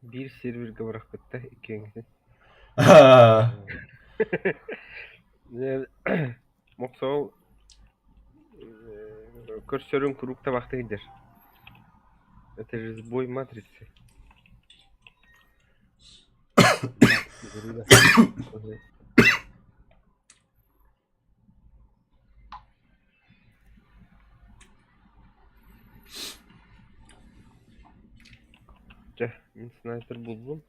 Bir serverga bırakıp da ikinizi. Moksol kursörün kurukta vakti gider. Öteriz boy matrisi. Ben sniper buldum.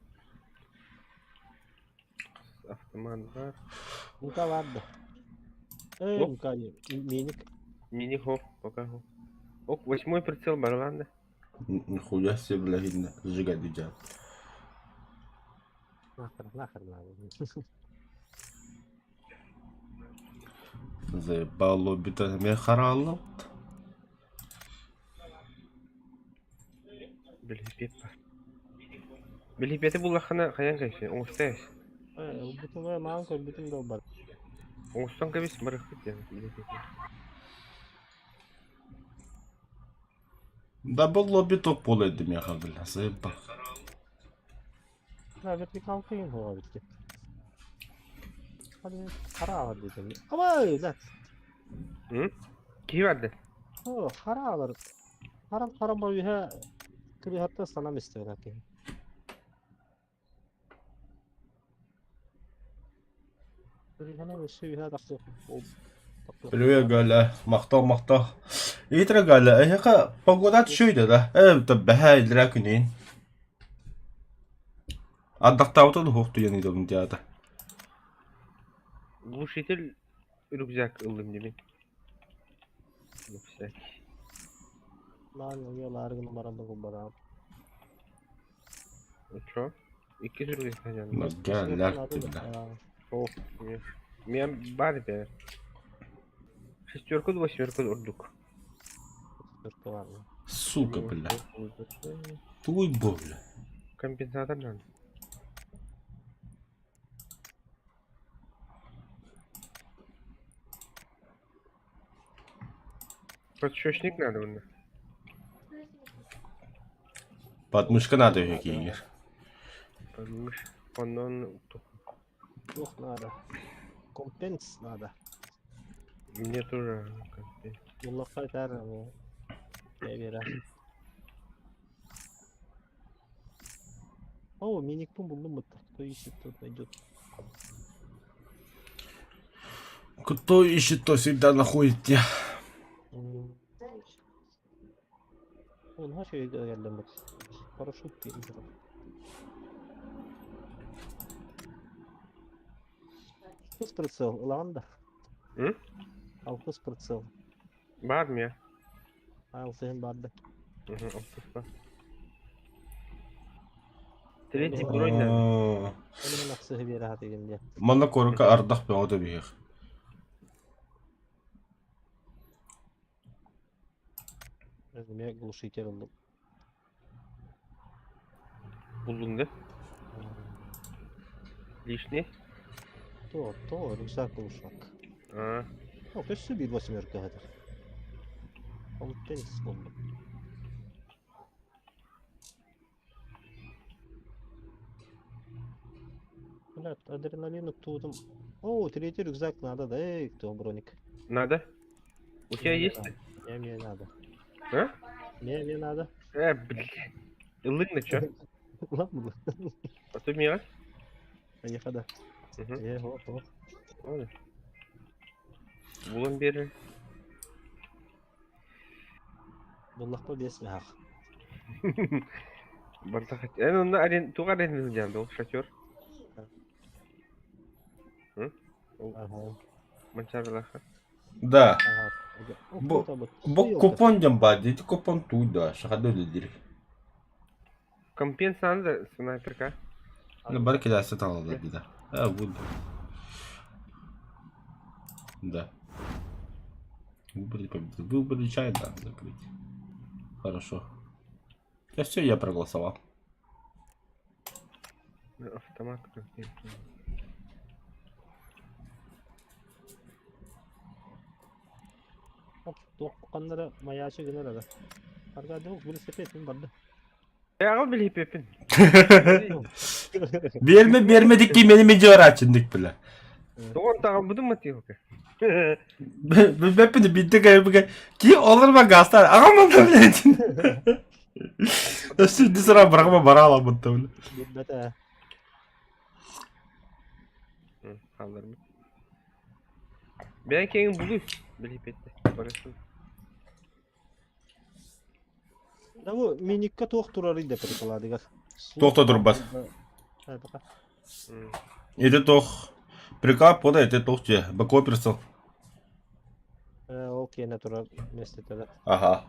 Avtomat var. Muka vardı. Оп. Muka minik. Мини хоп, пока хоп. Ок, 8-й прицел бар, ладно. Нихуя себе, блядь, видно. Сжигать идет. Нахер надо. Заебал лобби-то. Мне хорало. Белгипет бар. Белгипети буллахана каян кайсы? Оңстайс. Bütün ve mağın koy bütün de var. Оңстан кабис барахыт я. Да был лобби топ пол ettim ya kabul. Заебал. Ha vertikal kıyım o bitti. Hadi kara var dedim. Ama lan. Hı? Ki vardı? O kara var. Haram boyu ha. Kıri hatta sana mı istiyor ki? Kıri hana bir şey ha dakika. Привет, Галя. Махтал. Итра, Галя, эха погода шүйді да. Бәхә илдірә күнейін. Аддақтауты да хоқты ені дөбін дияды. Глушитель рюкзак ылдым демен. Рюкзак. Lan yollar gün numaramda kullanam. Ço? İki rüzgar canım. Gel, ләк О, мен бар be. Шестерку, восьмерку урдук. Türk'ü var mı? Сука, бля. Туй, бля. Компенсатор надо. Подшёшник надо мне. Подмышка надо ее кейгер. Подмыш. Ondan Yok nada. Kompens nada. мне тоже. Yıllık kaytar mı? Ne veren? Oo minik pum buldum mu? Кто ищет, тот найдет. Кто ищет, то всегда находит тебя. Oğlum her şeye geldim bak. Paraşüt diye bir şey. Kız pritsel ulan da. Hı? Al kız pritsel. Var mı ya? Al senin vardı. Hı, var. Третий бронь надо. Elimin aksı bir rahat edin diye. Мана корка ардах бе ода бейх. Özüme gluşiker oldum. Buldun da. Лишний. То, рюкзак gluşak. А, Yok, üstü bir восьмерка hadi. Alıp tenis buldum. Evet, adrenalin tuttum. Oo, третий рюкзак надо, да? Кто броник? надо. У тебя есть? Мне надо. А? Мне надо. Блин. Илын на чё? Lan bu. А ты меня? Поехали. Hop. Olha. Bulun beri. Bullakta besme hak. Bardak aç. En onda tuğar edin canım o şatör. Hı? Aha. Mançarlar. Да. Aha. Бо купон джамбади, ти купон туда. Шахадо лидери. Компенсант da снайперка. Belki de set aldı bir de. Ha bu. Да. Выбрали чай, да, закрыть. Хорошо. Я все, я проголосовал. Автомат какой-то. Toqqanlara mayaçı günler ada. Arka demok bir sepetin barda. Ağal bilhipepin. Vermedik ki benim ince açındık bile. Doğan tağım budun mu diyor ki? Hepini bitti galiba. Ki olur mu gastar? Ağam da bile. Şimdi sıra bırakma bara alamam da bile. Bilmete. Alır mı? Ben kendimi buluyor. Bilhipette. Barışın. Da bu minikka toq turarıydı prikoladıgar. Toqta durmaz. Hadi bakalım. Это toch. Прикап, подай, это toch че. Бакоперсон. O kene turar mesletede. Ага.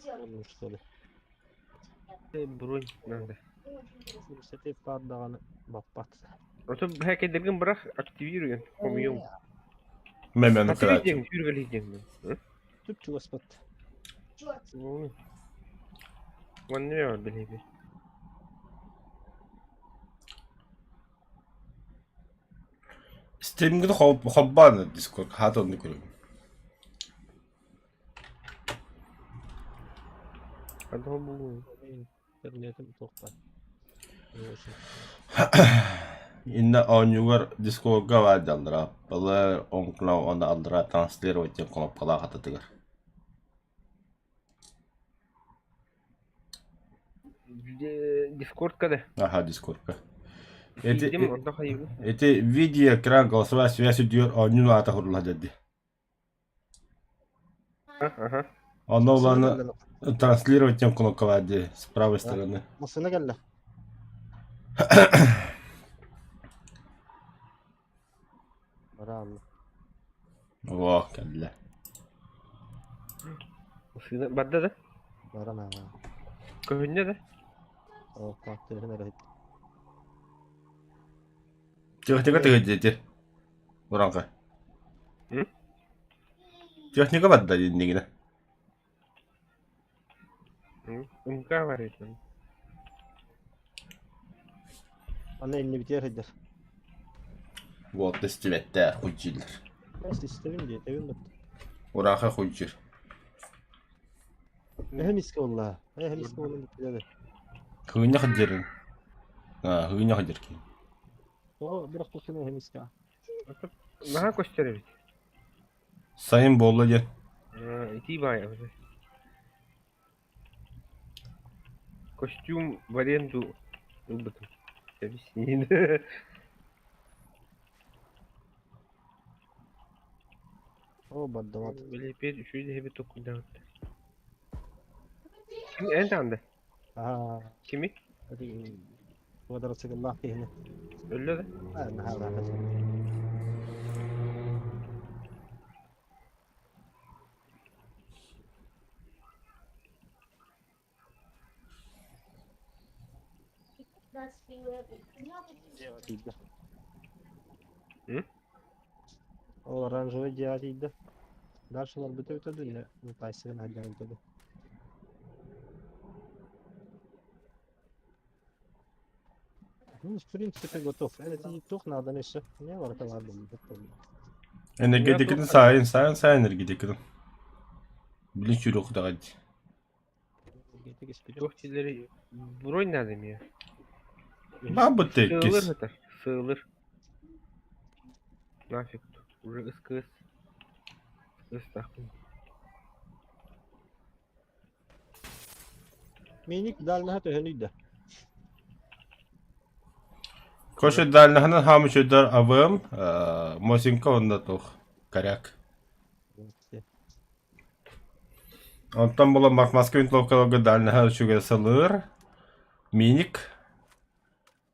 Olmuş böyle. Bronь nerede? Bir sepet bardağını bakpat. Ото herkes derken bırak aktiviruyor. Komuyor. Мемен Nasıl крать. gideceksin? Yürü gideceksin. Tüpçü baspat. Onu. Lan ne var bilhipet? Стриминг хоббан Discord. Хат он никуда. Hadi o bu. İnternetim toqta. Инна онюгар Discord'га вайд алдыра. Бала онклау онда алдыра транслировать тем кнопкалар хататыгар. Discord kada. Ага, Discord'га. Bildim onda hayır. Эти видео экран голосовая связь идет онюну ата хурлах деді. Aha. Оно уланы транслировать тем кнопкалар ді с правой стороны. Masına geldi. Baran. Во, кәллә. Badda da. Baran ha. Köyünde de. O kalktı ne gayet. Техника тегеде. Уранга. Hı? Техника бадда дегене. Umka var etmem. Anne elini bitiyor eder. Вот, тестиветтер хуйчилер. Ben istemim diye evim bitti. Уранга хуйчир. Hem iski valla. Hem iski onun bitti dedi. Хыгыня хадерин. Хыгыня хадерки. O bırak bu sene hem iski. Daha gösterir. Sayın Bolla gel. İti bayağı. Костюм в аренду. Выбытым. Объяснили. O baddamat. Велосипед şöyle hebi tokundan. Kim en tane? Ha. Kimi? Hadi. Bu kadar sıkıllah ki hene. Öyle de. Ha ne hala. Hı? O оранжевый диадийdi. Дальше бите өтөдү эле. Тайсыгын айдан өтөдү. Ну, в принципе, готов. Это не тух надо еще. Не var ладно. Energedekini sayın energedekini. Bilinç yürü okuda hadi. Tohçileri Bronь nerede mi ya? Ben bu Sığılır tekkis. hıtar. Sığılır. Nafik. Уже ıskız. Istaklı. Minik dalına töhönüydü. Koşu dalnahının hamı şöder avım. Mosinka onda toh. Karyak. Ondan bola Moskva intlovkaloga dalnaha şöyle salır. Minik.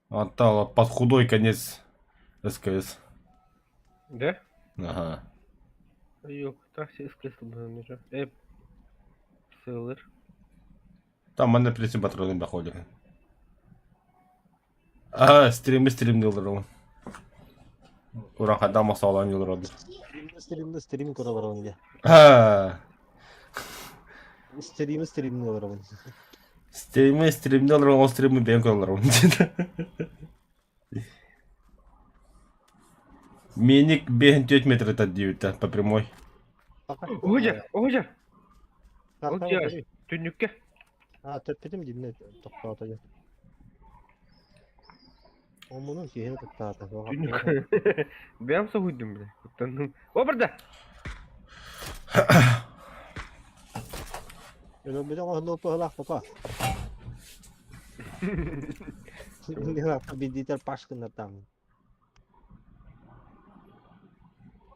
Ondan под худой конец СКС. Да? Ага. Yok. Taksi ıskız bulunur. Hep sığılır. Там мене прийти патрони доходять. А, стрімний лерон. Уран хадама салан лерон. Stream kura var onun ya. А, Stream var onun. стрімний лерон, он стрімний бен лерон. Миник 5 метр таддибита по прямой. Hoca, hoca. Kalkan Hoca, oturuyor. tünlükke. Ha tepedim dinle. Tokta atacağım. O bunun şeyini tuttu zaten. O Tünlük. Ben soğuydum bile. Utandım. O burada. Öyle bir de o hızlı oturak baba. Ne var? Bir diter başkında tam.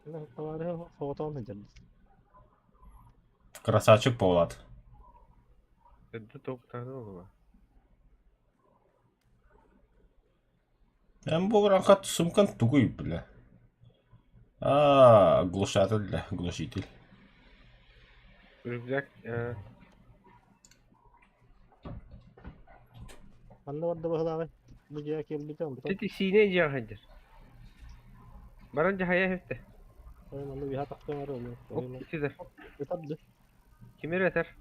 Ne var ya? Foto almayacağım. Красавчик Полат. Это топтады ол. Hem bu ранка сумкан тугуй, бля. Глушатель, да, глушитель. Rüzgar. Anda var da bahla. Bu ciğer kim bileceğim. Teti sine cahadır. Baran cahaya hefte. Oyun anda bir hata var öyle. Oyun Ok çizer. tabii. Kimi yeter?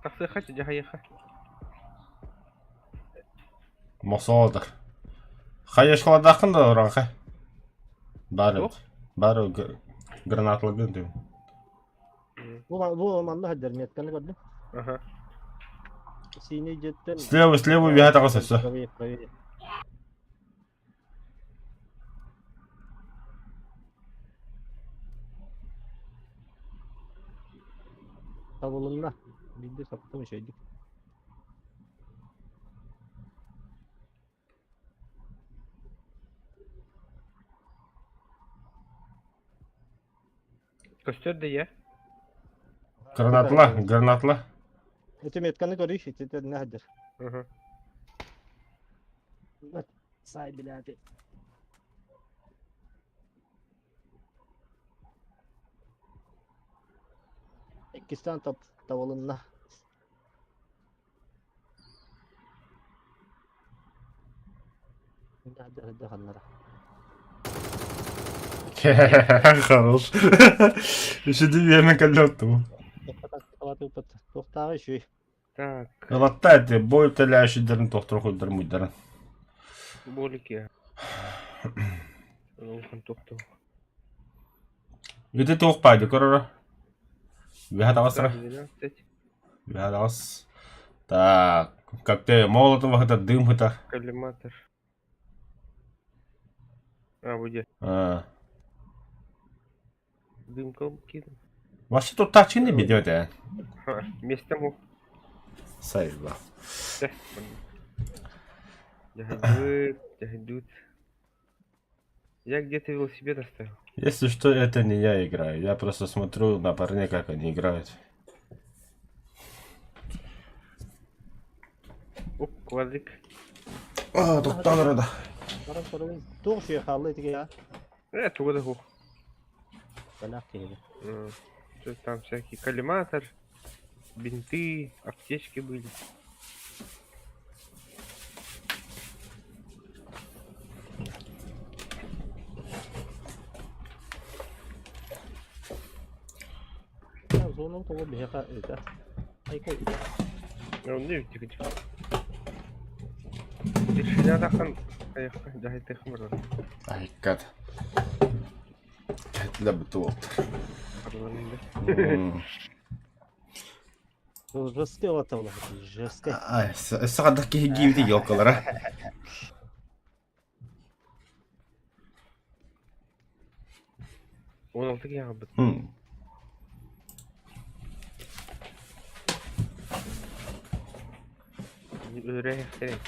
Taksı kaç cahaya kaç. Мосолдыр. Хаяшкала дакын да ранка. Бары. Yok. Бары гранатлагын дим. Bu anda hacer miyetkanı gördün. Aha. Sini cidden. Слева bir hata kasası. Правее. Tavulunla. Bildi sattı mı şeydi. Göster de ya. Granatla. Ötüm etkanı görüyor. İşte ne hacer. Aha. Bak. Sahibi hadi. İkistan tavulunla. Hadi hanlara. Хорош. Еще две наколёту. Tohtağı şey. Так. Латайте, бой телящидерин тохтор хойдырмыйдарын. Болик ya. Olkan toktu. Ити тоқпайды, көрөрө. Bir hata basra. 12. Bir hata bas. Так, коктейль молотова, это дым, это. Коллиматор. А, будет. Дым колбки. Вообще тут так не бедет, Место мог. Сайба. Ждут. Я где-то велосипед оставил. Если что, это не я играю. Я просто смотрю на парней, как они играют. Оп, квадрик. Тоқтан арада. Sorun. Tuğ şey kaldı etki ya. Туго да хух. Belak gibi. Что там всякий коллиматор, бинты, аптечки были. Ya zonun tuğu bir heka öde. Ay koy. Ну, не видите, где. Решили атақан. Аяққа, жахай текім бар. Ай, кат. Кәтлі бұты болды. Жесткий olata ola. Жесткий. Ай, сағадақ кейгейді елқалара. Он алтык яғы бұт. Öyle gerek.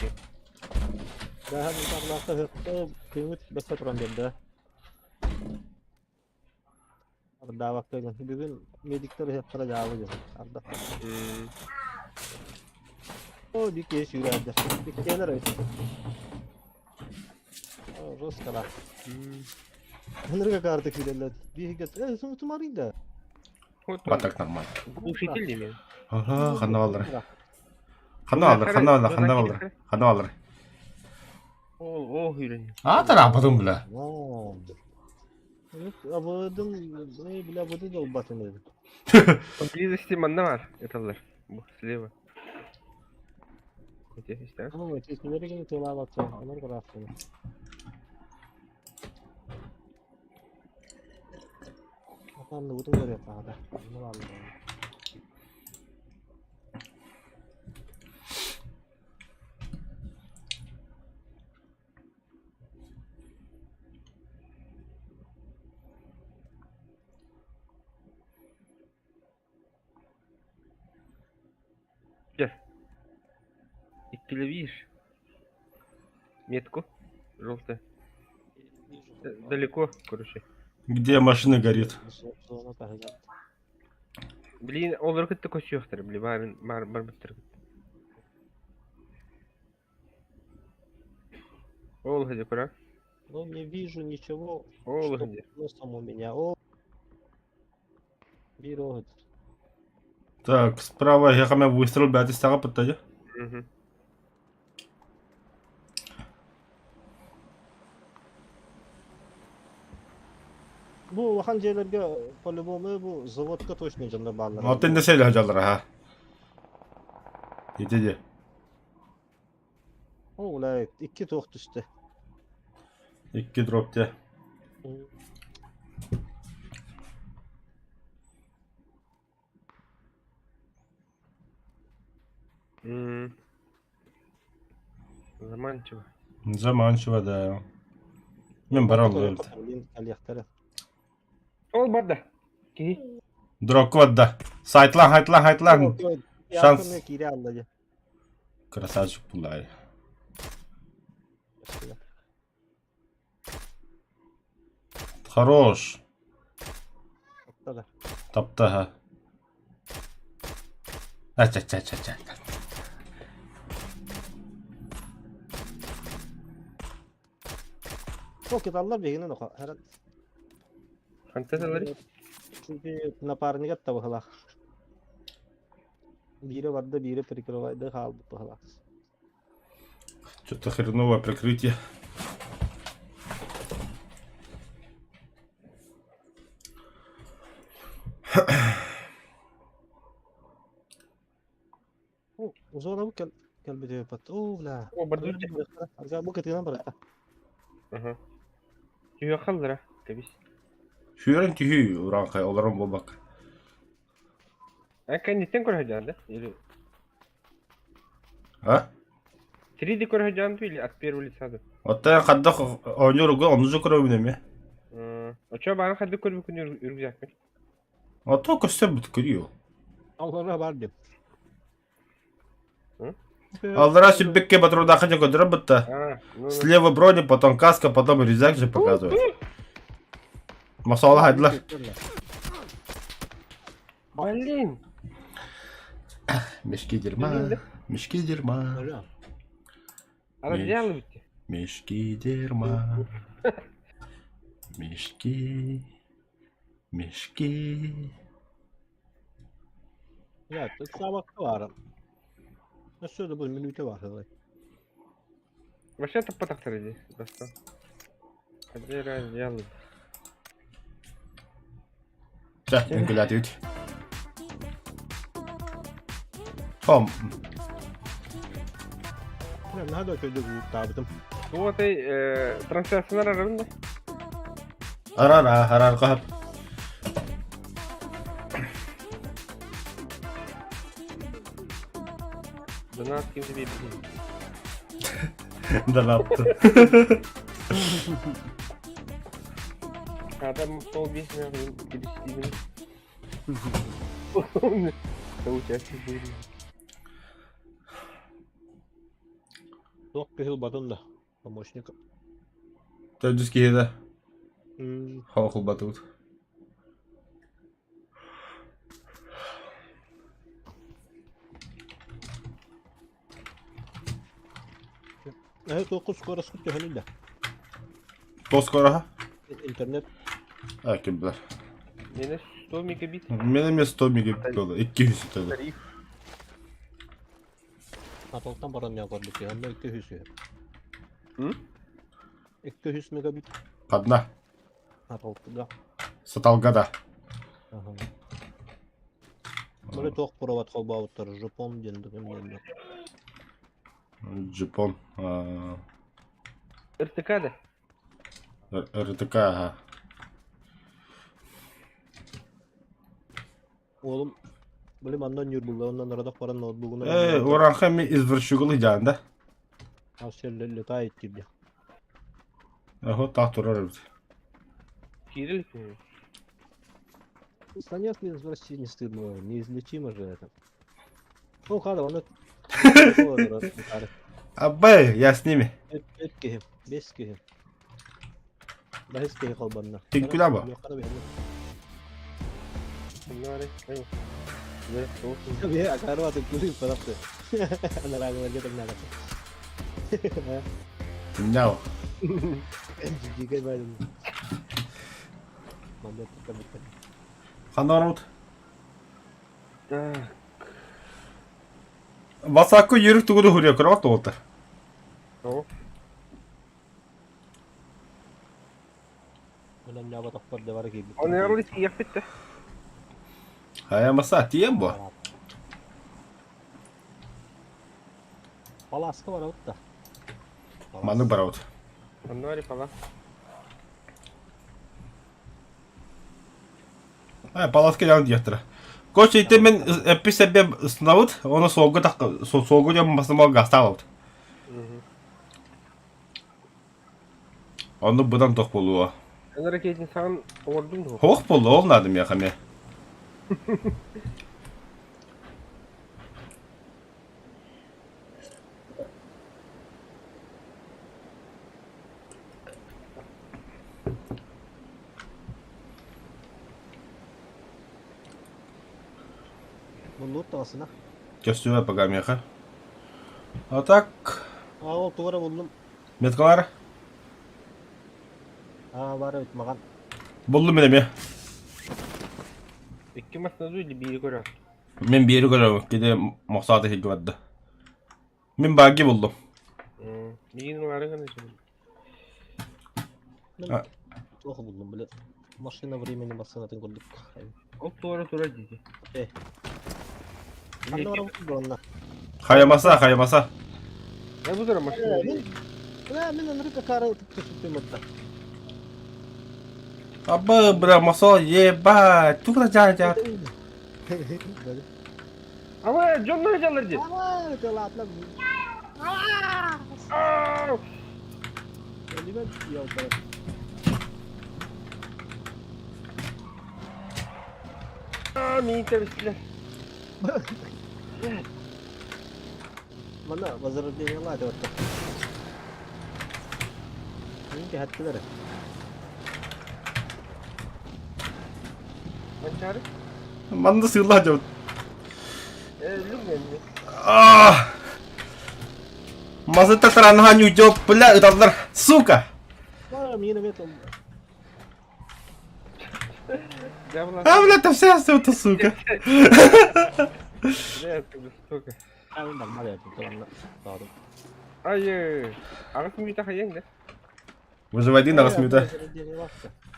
Daha bir tablakta hırtta kıymet bese turan dedi. Daha vakti bugün medikleri hep para cevabı diyor. Arda. O dik yeş yürüyordu. Dik gelir öyle. O Rus kala. Nereye kardık giderler? Bir hikaye. Sen tumarın da. Вот так нормально. Глушитель değil mi? Ага, қандавалдар. Қандавалдар. О, үйрeniyor. Тарапыдым білі. Абыдым, ne bile abıdı da o batın dedi. Поблизости манда var. Etalar. Bu слева. Öte işte. Ama ötekileri yine tela batıyor. Onlar bıraktı. Bakalım da budun görüyor daha. Ne var mı? Gel. İkili bir. Метку. Желтая. Далеко, короче. Где машина горит? Zona takacağım. Блин, ол ракетті көсіяқтыр, блин, бар біттір. Ол где, кура? Ну, не вижу ничего, Ол что где? носом у меня. О, бирогот. Так, справа я хаме выстрел бәті стаға пыттады. Угу. Bu vakan şeylerge по-любому bu zavodka точно canına bağlar. Атын да сейлі хажалар, ha. Yetedi. O ulan iki toht üstte. 2 dropte. Заманчиво. Заманчиво, да. Мен барам өлді. Алияқтары. Ол бар да. Ки. Дропку отда. Сайтлан. Шанс. Yakını kiri aldı. Красавчик Пулай. Хорош. Da. Tapta, ha. Aç. Çok kitablar beginin oku. Herhalde. Фантазиялар. Çünkü напарник da bakalak. Biri vardı, biri прикрывайды, kaldı bakalak. Что-то хреновое прикрытие. Zona bu gel bir de pat. La. О, бар да. Arka bu ketina bırak. Ага. Түйе қалдыра. Кәбіс. Шүйерін түйі ұранқай, оларым болбақ. Кәнеттен көрі жанды? Или А? 3D көрі жанды или от первого лица да? Оттан қаддақ ойнер ұғы, оны жүкір өйінем, е? Очо барын қадды көрі күн үргізак мен? Отто көрсе бұт көріyo. Allah'ına var diyor. Алдыра сүббекке патрулдақы же көдірі бұтта. Слева брони, потом каска, потом рюкзак же показывает. Масалы хайдылар. Блин! Мешки дерьма. Öyle mi? Ала дьявол бітті. Мешки дерьма. Мешки. Ya, tıksa vakti var. Nasıl da bu minüte var. Вообще это потахтар иди. Просто. Где дьявол? Да, үнгіләді өт. Хом. Ne hadi çocuk tabitim. Вот и трансляцияны арарым да. Арар қап. Донат кимді бейбізін. Донатты. Адам стол бесіне ғылым келістеймін. Да участие были. Yok kızıl batın da. Помощник. Төдіс кейді. Хауқыл батуыд. Evet, 9 skora sıkıntı halinde. Тоскораға? İnternet. Кім білер. Мені 100 мегабит. Меніме 100 мегабит болды. 200 өтеді. Тариф. Atoltan baran ya gördük ya. Hem de 200 ya. Hı? 200 megabit. Қадна. Atoltan. Саталғада. Aha. Böyle çok provat kalbağıtlar. Japon dendim. Japon. Irtıka da. RTK ha. Oğlum böyle andan yürü buldu. Ondan arada paranın notebook'una. Oran hem izvrşugul icanda. Askerlerle ta ettirdi. Ho tahturar. Кирилл mi? Станет ли извращение не стыдно? Неизлечимо же это. Ну, когда он Абай, я с ними. Ötkehim, beskehim. Bahis kehi kalbanna. Tinkula mı? Bunlar ne? Ne? Olsun. Tabii akarwa atıp kulayım tarafta. Analaga verge tagnaga. No. Jika baydım. Mandat tabii. Kanarut. Так. Vasakko yürük tuğdu hurya kıravat da oldu. О. Ulan ne abat akbar da var ki. Он ярлык яхпетте. Haya masa diyem bu. Palaska var avutta. Manı baravut. Аннари пала. Palaska yan diyettir. Koç eğitim ben epi sebep sınavut. Onu soğuk yapmasını mal gastavut. Onu budan tok buluyor. Ben raketin sağın ordun mu? Hoş buldu olmadım ya kame. Bu loot da aslında. Gösterme bakalım ya. Atak. Aa o tuvara buldum. Metkalar. Aa var evet makan. Buldum benim ya. İki masada öyle bir göre. Ben bir yeri görüyorum. Gide maksada hikmetti. Ben bagi buldum. Bir numara ne şimdi? Ha. Oh buldum böyle. Maşına времени basına tıkladık. O tura dedi. Ben de var bu onunla. Kaya masa. Ne bu zaman maşın? Ben onları kakara tuttum hatta. Abba bra masa ye ba. Tu kadar jahat. Ama John ne çalırdı? Aa telatla. Aa! Öyle ben ya kadar. Mini teröristler. Mana bazar diye Allah da orta. Ninki hattiler. Ben çağırı. Manda sığırlar jahat. Lütfen. Ah. Masa tataran hanyu job pula udallar. Suka. Var mı yine beton. Devlan. Abla tafsir suka suka. Ne yaptın? Stoka. Ben bak mal yaptım tamam. Sağdım. Hayır. Ağzım bir daha yenge. Вызывай на 8 минута.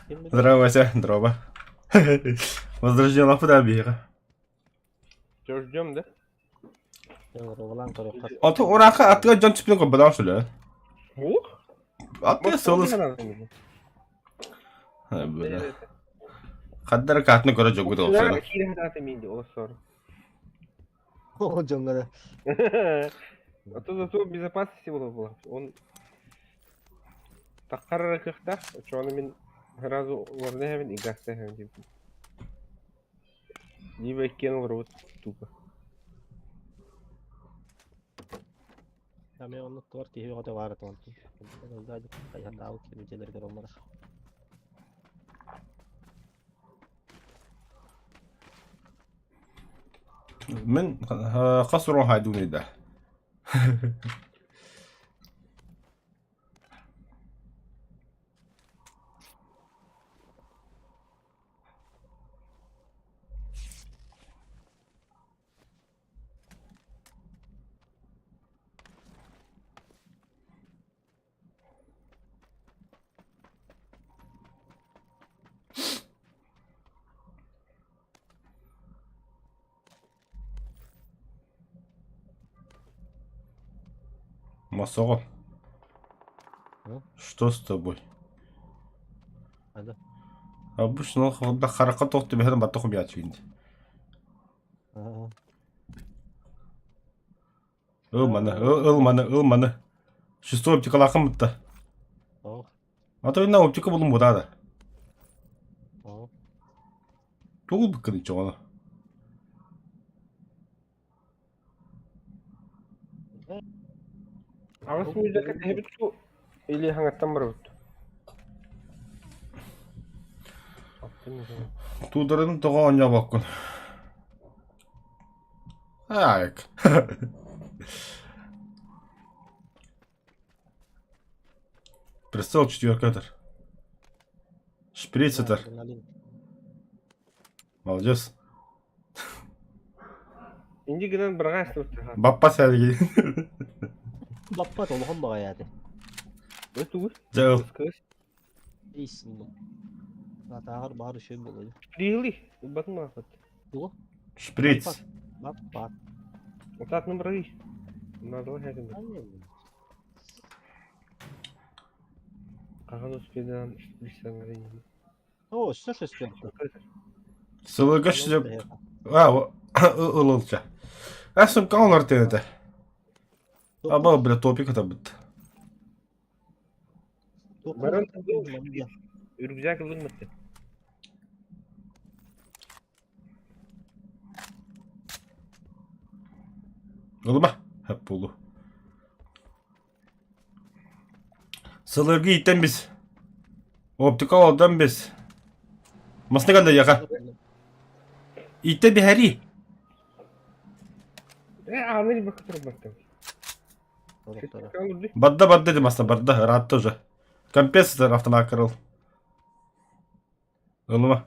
Здравствуйте, здорово. Возрожден лапы бега. Ждем, да? Аты оракка атка жан чипин ко бадан шуле. Ух? Атка солус. Ha böyle. Kadar katını göre çok güzel olsa. Kiri hadata mindi o soru. O jongada. А то зато безопасности было. Он таққарар кықта, чоны мен сразу орны хәвен и гасты хәвен деп. Либо еккен ұрып тупо. Ya ben onu tuvar ki hivata var et onu. Ben özellikle kayhan daha okey müceleri de olmalı. من خسروا هادوني ده. Масогол. Ну? Что с тобой? Hadi. Обычно да харакат тоқты бәрін баттық ұмят жүйінде. Aa, Ыл маны. Шестой оптика лақым бұтты. oh, Атойна оптика бұлым бұдады. oh. Туғыл бұққын үші оны. Ağız müzaka tehbit şu ili hangattan bara buttu. Тудырын тұға оңя баққын. Айк. Прицел четверкатор. Шприцетер. Adrenalin. Молодец. İnci giden bırağa astırıptı. Баппа сәлге. Bappat oğlum bana yani. Ne tuğur? Жау. Kız. İyisin bu. Zaten bağır şey bu oluyor. Prihli. Bakın mı afet? Bu. Шприц. Bappat. O tatlı bırağı. Bunlar da var her gün. Kahan uspeden bir sanırı yedi. Oo, что istiyor? Сылыға шыжып. Ұлылча. Әсім қаулар тенеді. Аба, бля, топик ата бұд. Baran ürgücek yılın mıttı? Ұлыма. Әп болу. Сылырғы иттен біз. Оптика олдан біз. Масынығанда яға. Иттен бі әрі. Anlayı bakıtırım baktım. Doktora. Kan durdu. Бадда дем астына барды. Ратты уже. Компенсатор автомат кырыл. Ұлыма.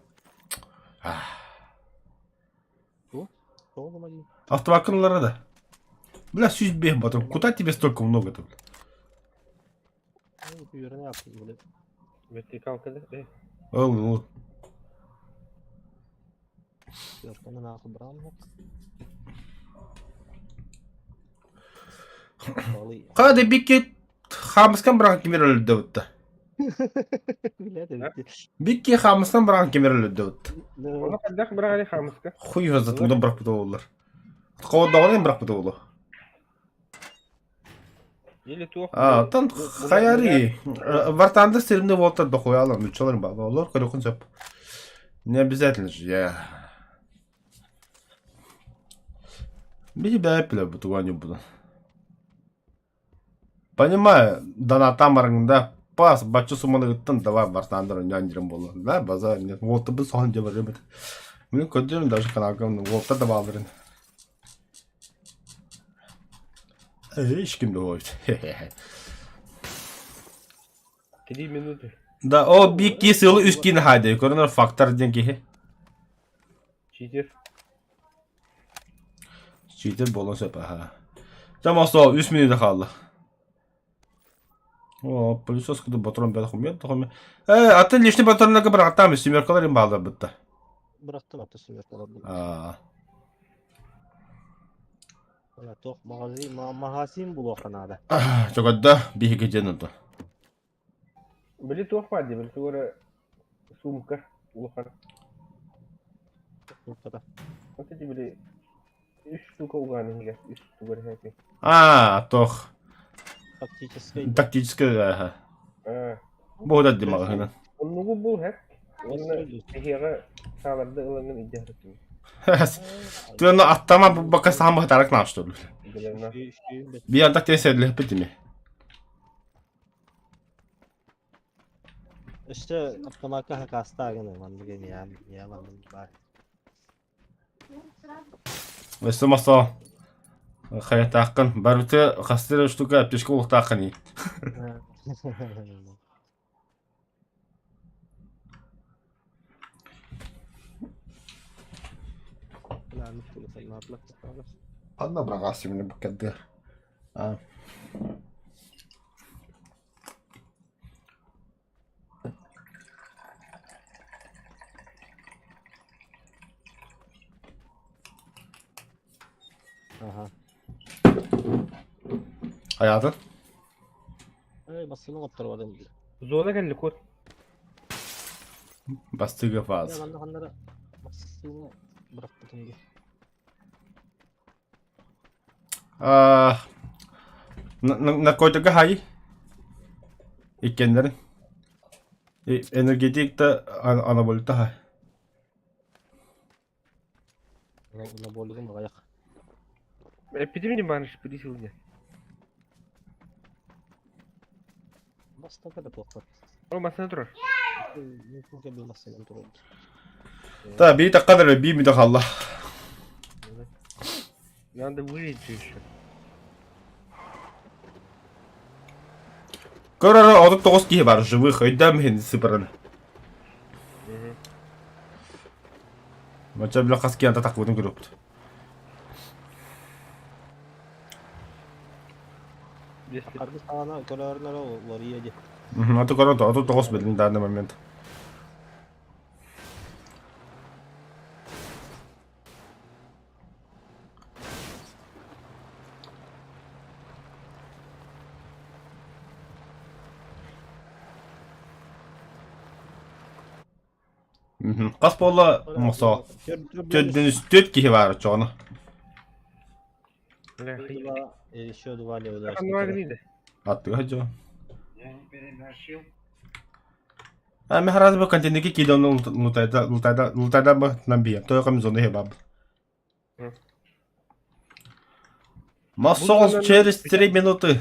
Oğlum hadi. Автомат кырылары да. Бля, süzбе, батыр. Куда тебе столько много-то? Bir yere ne yaptın böyle? Vertikal kadar. Ол. Yok onu ne yaptın bırakın mı? Vallahi. Қады бекке хамысқан бұраған кемерілді өтті. Bile de bitti. Бекке хамысқан бұраған кемерілді өтті. Ona kadar bırağı hamıska. Хуй вазат, мұдан бұрақ бұты олар. Қауадағынан бұрақ бұты олар. Или туох. Тан қаяри. Вартанды стерімде болтар да қоя алам. Үтшаларым баға олар. Көрекін сөп. Не обязательно же, я. Бейі бәйпілі бұты ғаны бұдан. Понимаю, донатам арыңда пас, бачу суманы гыттын, давай бартандыр нянжырым болу. Да, база, нет, волты біз соған жабыр жабыр. Мен көддерім даже каналгамын, волта да балдырын. Ешкімді ойды. 3 минуты. Да, о, бик кесілі үскені хайды, көрінер фактор ден кехе. Читер. Читер болын сөп, аха. Жамасы о, 3 минуты қалды. О, пылесоскада батырын бәді құмет. Атын лишний батырынлығы бір аттамы, семеркаларым балдар бұтты. Bıraktım hatta sümürtmelerden. Valla tok magasin bulu kanada. Жоғадда бейі кеден ұнды. Били туох пади, били туора сумка. Улухан. Burada. Вот эти были 3 штука уганынга. 3 штука рехайки. Тоқ. Тактический, бұл да демағы ғынан. Оннугу бұл хэк. Онны эхеға сағаларды ылыңын иддяхрытын. Түені аттама баққа сағамы ғытарық нағышты олы. Bir anda teselli bitti mi? İşte Abdülhamid'e hasta gene var bugün ya var bari. Весте маса hayat hakkın. Barıtı hastayla штука аптечка уақыт hakkın iyi. Anna bırakası beni bu kadar. Aha. Hayatın? Basının kaptarı var demiş. Zona geldi kod. Bastığı Ya fazla. ben de kanlara basını bıraktım diye. Ah. Narkotika hay. İkkenlerin. Energetik de anabolik de hay. Buna boğulduğum mu ayak? Epidemi barış birisi olacak. Bastı kadar toplar. O masada durar. Mümkün bir masayla durur. Da bir dakika da bir müdahale Allah. Yanında bu yetiyor şu. Görür olduk 9 kişi var. Живых. Ödem kendisi barını. Maça bile kaski yanda takvudum grup. Destek. Kargı sağına körerler o var iyiydi. Atı görür da 9 bilin daha ne moment. Kas bolla masa. Dördünüz 4 kişi var çoğunu. Ne? Şu duvarla öyle. Kan var neydi? Attı hacı. Ama herhalde bu kantindeki kidonun lutayda mı nambiyam. Toyo kami zonu hebab. Массаж через 3 минуты.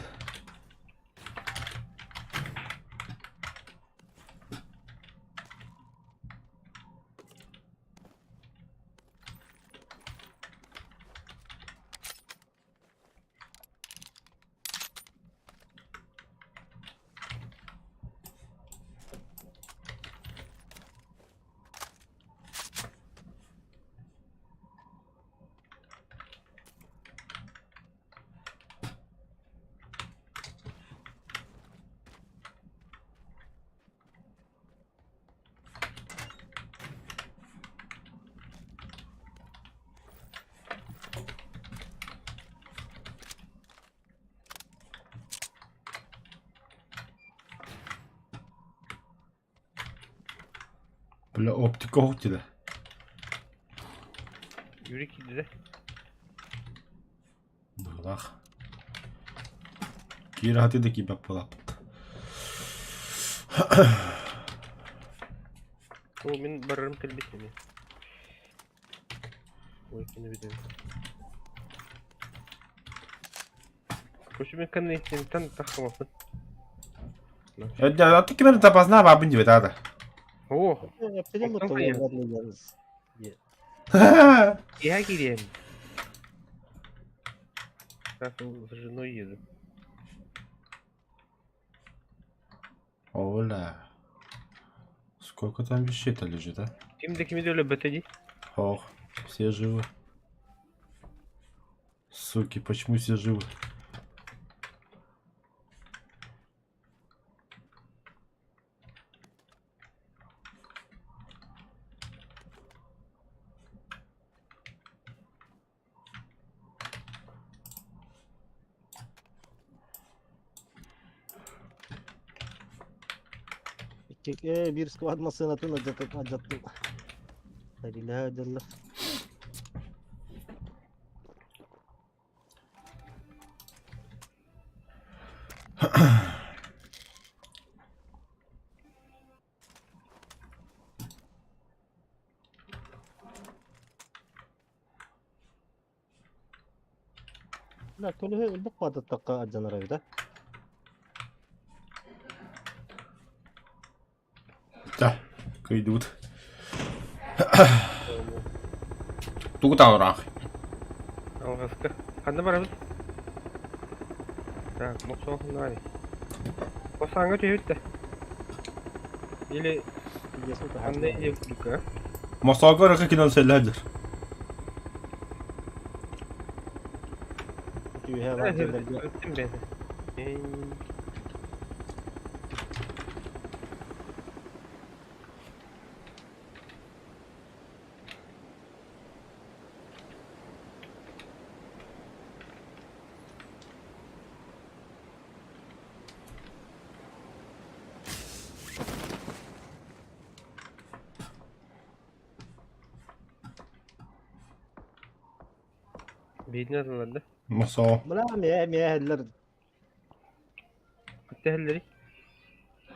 Böyle optik oldu. Yürü ki de. Bak. Geri hadi de ki bak bak. O benim bararım kalbisi mi? O ikini bir de. Koşu ben kanını içinden takamadım. Ya artık kimin tapasına var bunca bir daha. Oh. Yaptığım bu Korkma ya. tuvaletlerle yalnız. Я gireyim. Nasıl женой еду. Оля. Сколько там вещей-то лежит, а? Kimde kimi de öyle beteci. Ох, все живы. Суки, почему все живы? Bir squad masasına atın acattım. La ilahe illallah. La tolu bu kadar takka acanar evde. Да, идут. Тук там рах. Algaska. Kanda var abi. Ha, moksa olsun var. O sanga çevir de. Или Biliyorsun ki kanda iyice kurduk ha. Масага рах кинон селлер. tüyhe var Evet, yerlerde. öptüm beni. Beyni aralardı. Masa. Bula meye heller. Bitti helleri.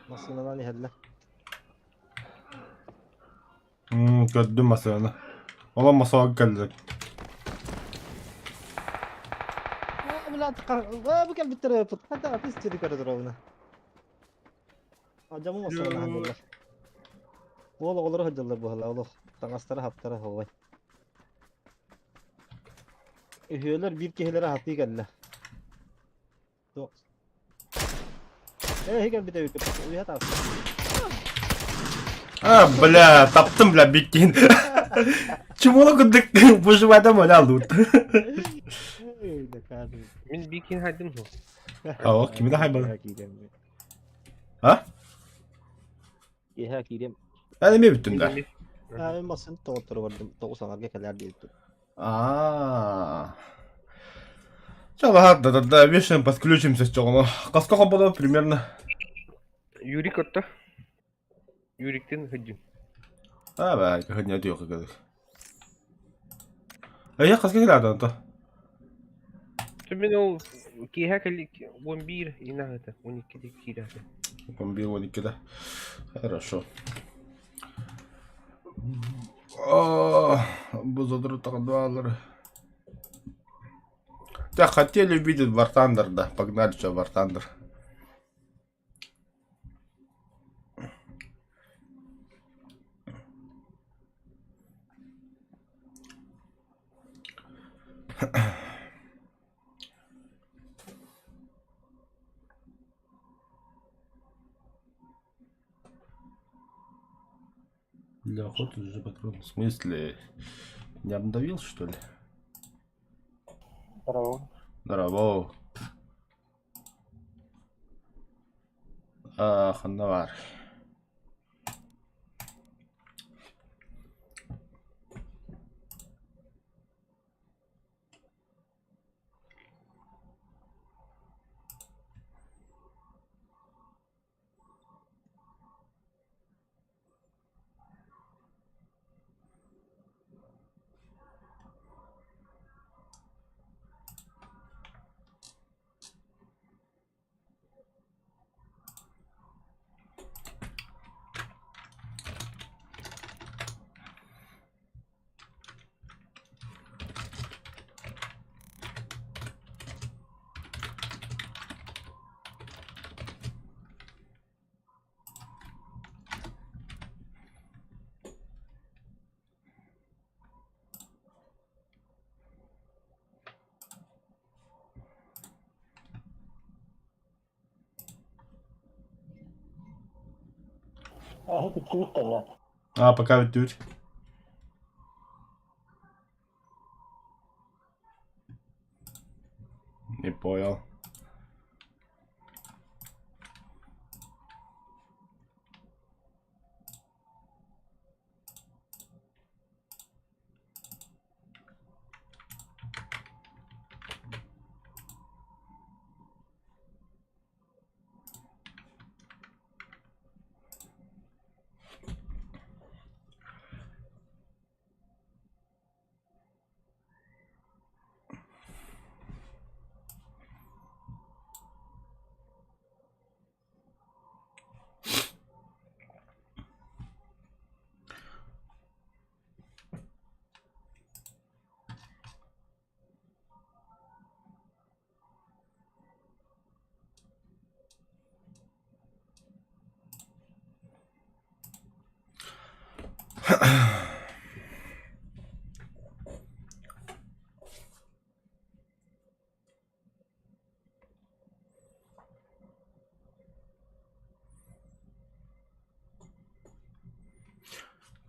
Masinadan heller. Gördüm masanı. Olan masaya geldi. Bula tıkar. Bu gel bitir yapıt. Hadi ateş içeri karıdır ona. Acamı masandan heller. Bu olur hacılar bu hala olur. Tangasları haptara havay. Üyeler bir kehelere hapı geldi. Yok. Gel bir de yürü. Uyat abi. Бля, таптым, бля, бикин. Чему оно кудык? Боже, adam öyle aldı. Öyle kardeşim. Min bir kin haydim ho. Aa, kimi de hayvan. Geha gidem. Ha? Geha gidem. Ben mi bittim de? Bir. Ben masanın toğutları vardım. Toğut sanarga kadar değildi. Aa. Чала, да, вешаем, подключимся с чего. Сколько было примерно? Yurik otta. Yurikten hıcım. А, бля, как не отъехал, как. Я как сказал, да, то. Şimdi o ki hakeli 11 inahata 12 kirata. Комбировали кида. Хорошо. О, бузадру $2. Да, хотели увидеть War Thunder, да. Погнали, что War Thunder. Для охоты уже патрон. В смысле? Не обновил, что ли? Bravo. Здорово. Ах, навар. А, пока ведь. Не понял.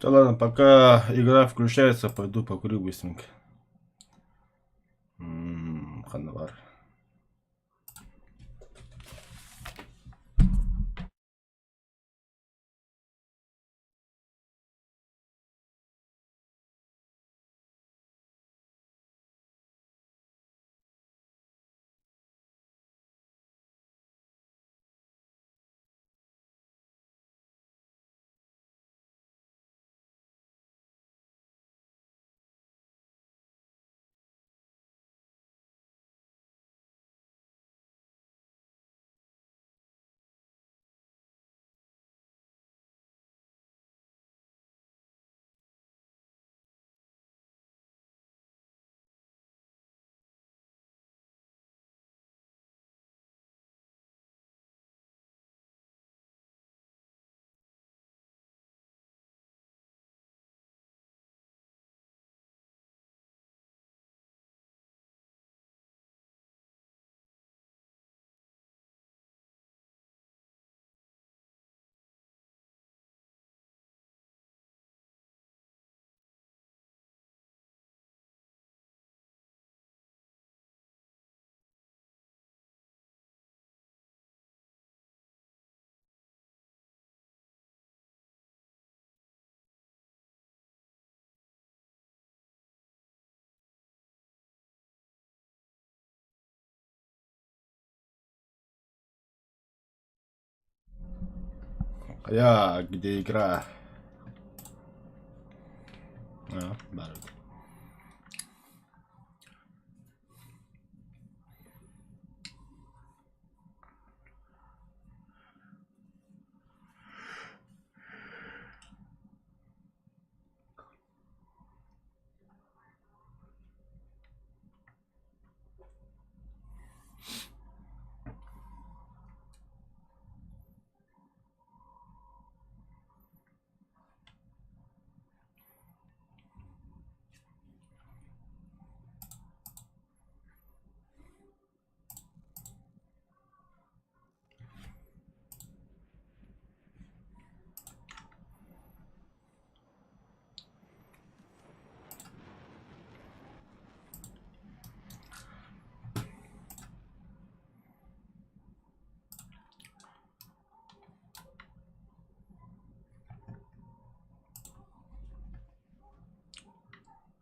Да ладно, пока игра включается, пойду покурю быстренько. Ханавар. Где игра? Бар.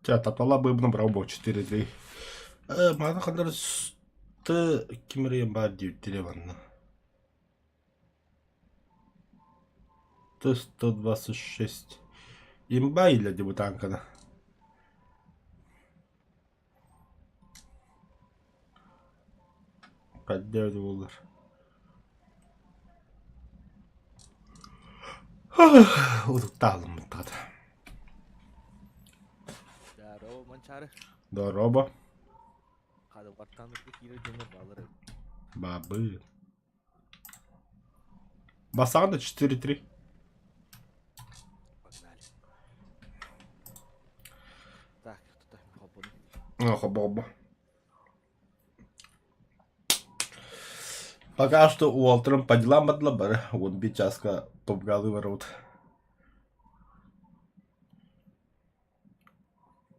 Татала быбны брабо 4-3. Мана kadar кимрем бар деп телеванна. 126. Имба или дебутанкана? $5 olur. Удукталым мутады. Здорово, манчары. Здорово. Кады ваттандықты кире жөнөр балыры. Бабы. Басағанда 4-3. Погнали. Так, тутайм хоббуну. Хоба-хоба. Пока что Уолтером по делам подлабар. Он бичаска топ-галы ворот.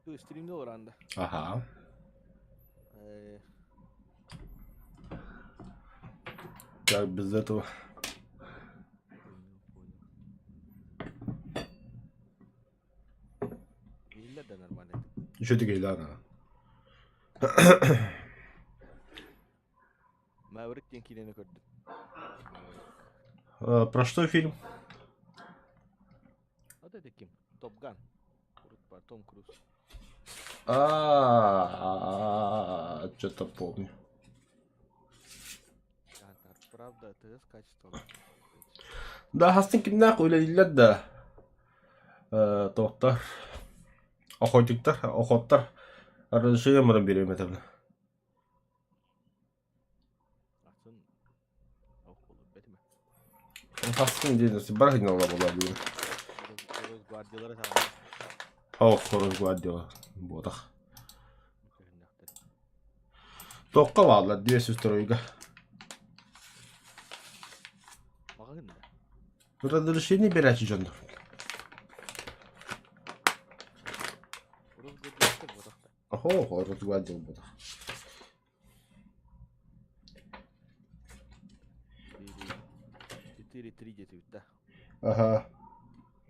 Ту стримде оранда. Ага. Как без этого? Или да нормально. Еще ты гейдана. Maverick den kilini gördüm. Про что фильм? O dedi kim? Top Gun. Kurutma Tom Cruise. Что-то помню. Kantar. Правда, ТС качество. Да, хастинкиннак ойлайлар да. Тоқтар. Охоттар. Разрешение мұрын берем етімді. Atın. Oh olur betime. Хастин дейінесі бар ғинала бола дейін. Biraz guardiyalara tamam. Хорыз Гвардиола. Бодақ. Mükemmeldir. Тоққа бағдылар 200 тройға. Bakın da. Разрешение берәчі жондар. Biraz guardiyalar bodakta. Хорыз Гвардиола бодақ. 4-3 жетіп да. Ага.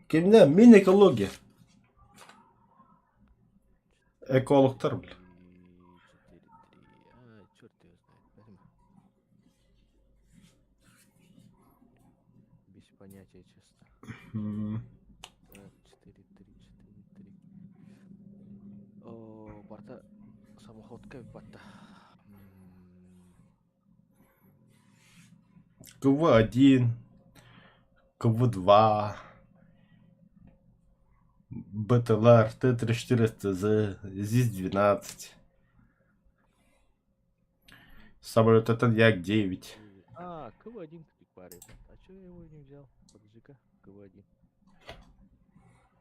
Кімді? Мен экология. Экологтар біл. 4-3. Ай, черт его знает. Betime. Без понятия, честно. 4-3. О, барта самоходка батта. КВ-1, КВ-2, БТЛР, Т-34СТЗ, ЗИС-12, самолет Як-9. А, КВ-1 паре. А чё я его не взял? Подожди-ка, КВ-1.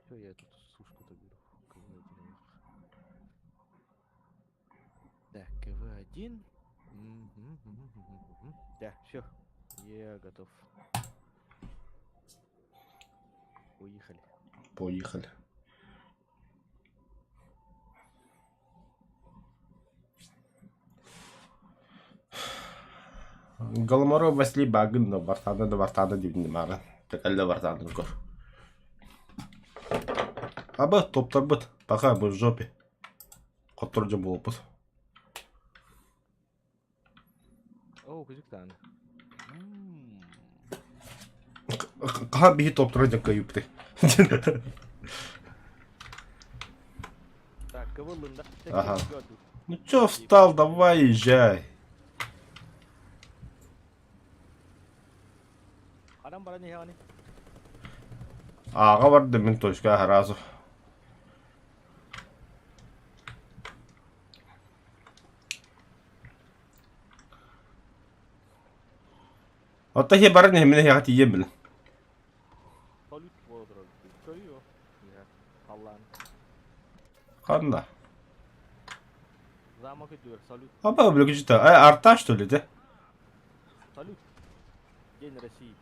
Чё я тут сушку-то беру? КВ-1. Так, КВ-1. Да, все. Я готов. Уехали. Поехали. Голоморов Васли Багын, но Вартана дивни маған. Текалда Вартана көр. Аба, топтар бұд. Пока мы в жопе. Который был опыт. О, кузик таны. Каха бихи топтура жакка юпты. Так, кывылында. Ага. Ну чё встал, давай езжай. Адам бара не хавани? Аға барды мен точка харазу. Отта хе барын хеміне хеға тиген білін. Салют болдырыр. Көрüyor. Ya Allah'ın. Қанда? Замок ediyor. Салют. Аба білгі жита. Арта что ли де? Салют. День России.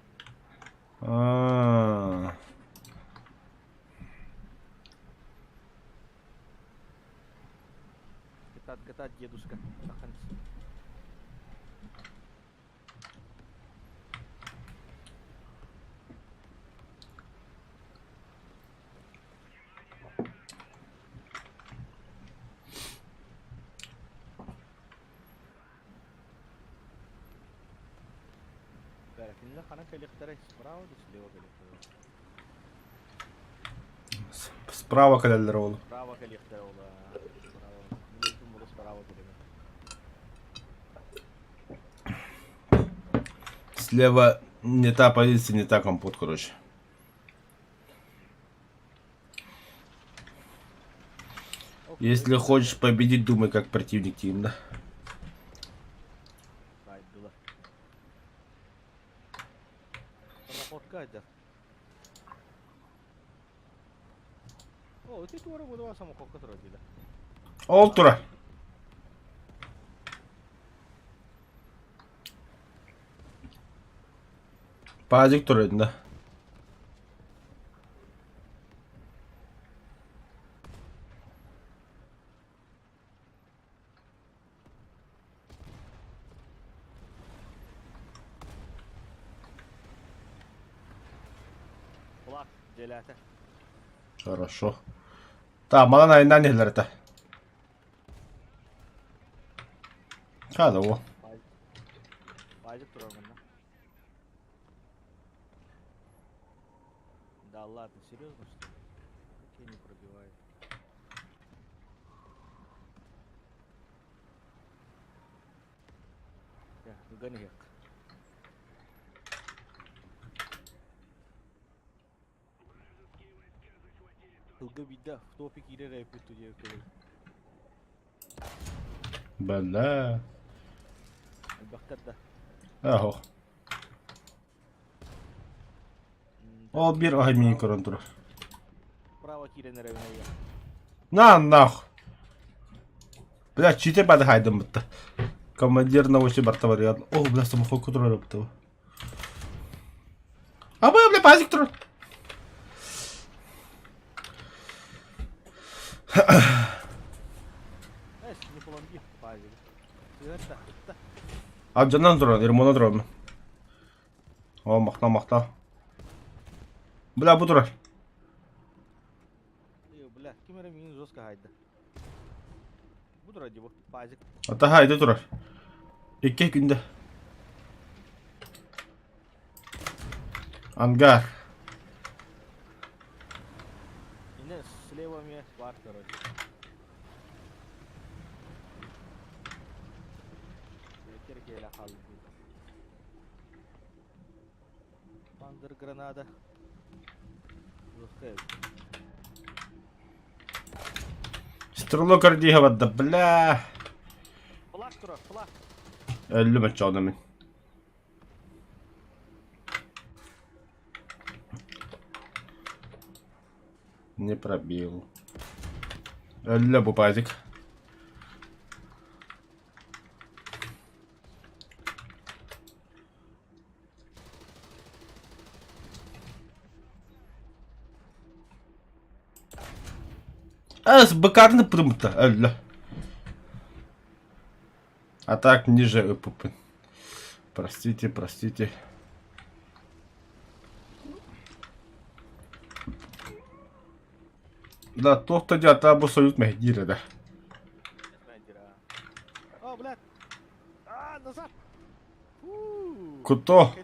Катать дедушка. Перекинle kanan коллектора справа или слева коллектора? Справа кәлелер ол. Справа коллектора ола. Справа. Мүмкін бұл справа коллектора. Слева не та позиция, не та компот, короче. Если хочешь победить, думай как противник тим, да? Kaydılar. Sana korkaydı. O, ти туара будува само колко родила. Ол тура. Пазик тура, да. Kulak, celate. Хорошо. Так, мана найнан нелер это. Када о. Baycık durar bunda. Да ладно, серьезно что ли? Как я не пробиваю? Ya, gani yak. Hılga bidda, в топик ире рэпит туди кылы. Бля. Бактарда. Ахо. Ол bir ay mini көрін тұр. Право киренер evine ya. На, нахуй. Бля, чите бады хайдым бітті. Командир на очі барта бар яғын. О, бля, самохой күтір өрі бітті. Абай, бля, пазик тұр. Эс, не поломби, пазик. Сигарета, да. Abi candan duran, irmona duran. O makta makta. Bля, bu durar. Бля, кимера минин жестко хайда. Буду ради bu, пазик. Hatta haydi durar. İki günde. Ангар. Yine слева мне var короче. Kerkeyle kaldı. Panzer granada. Жесткая. Стрелок ордига вадда, бля. Флаг тура, флаг. 50 maç aldım ben. Не пробил. 50 bu пазик. С быкарны прымта, 50. А так ниже ÖPP. Простите, простите. Да, тоқтады ата бұл союз мәхдері да. О, блядь. А, назад. Күто.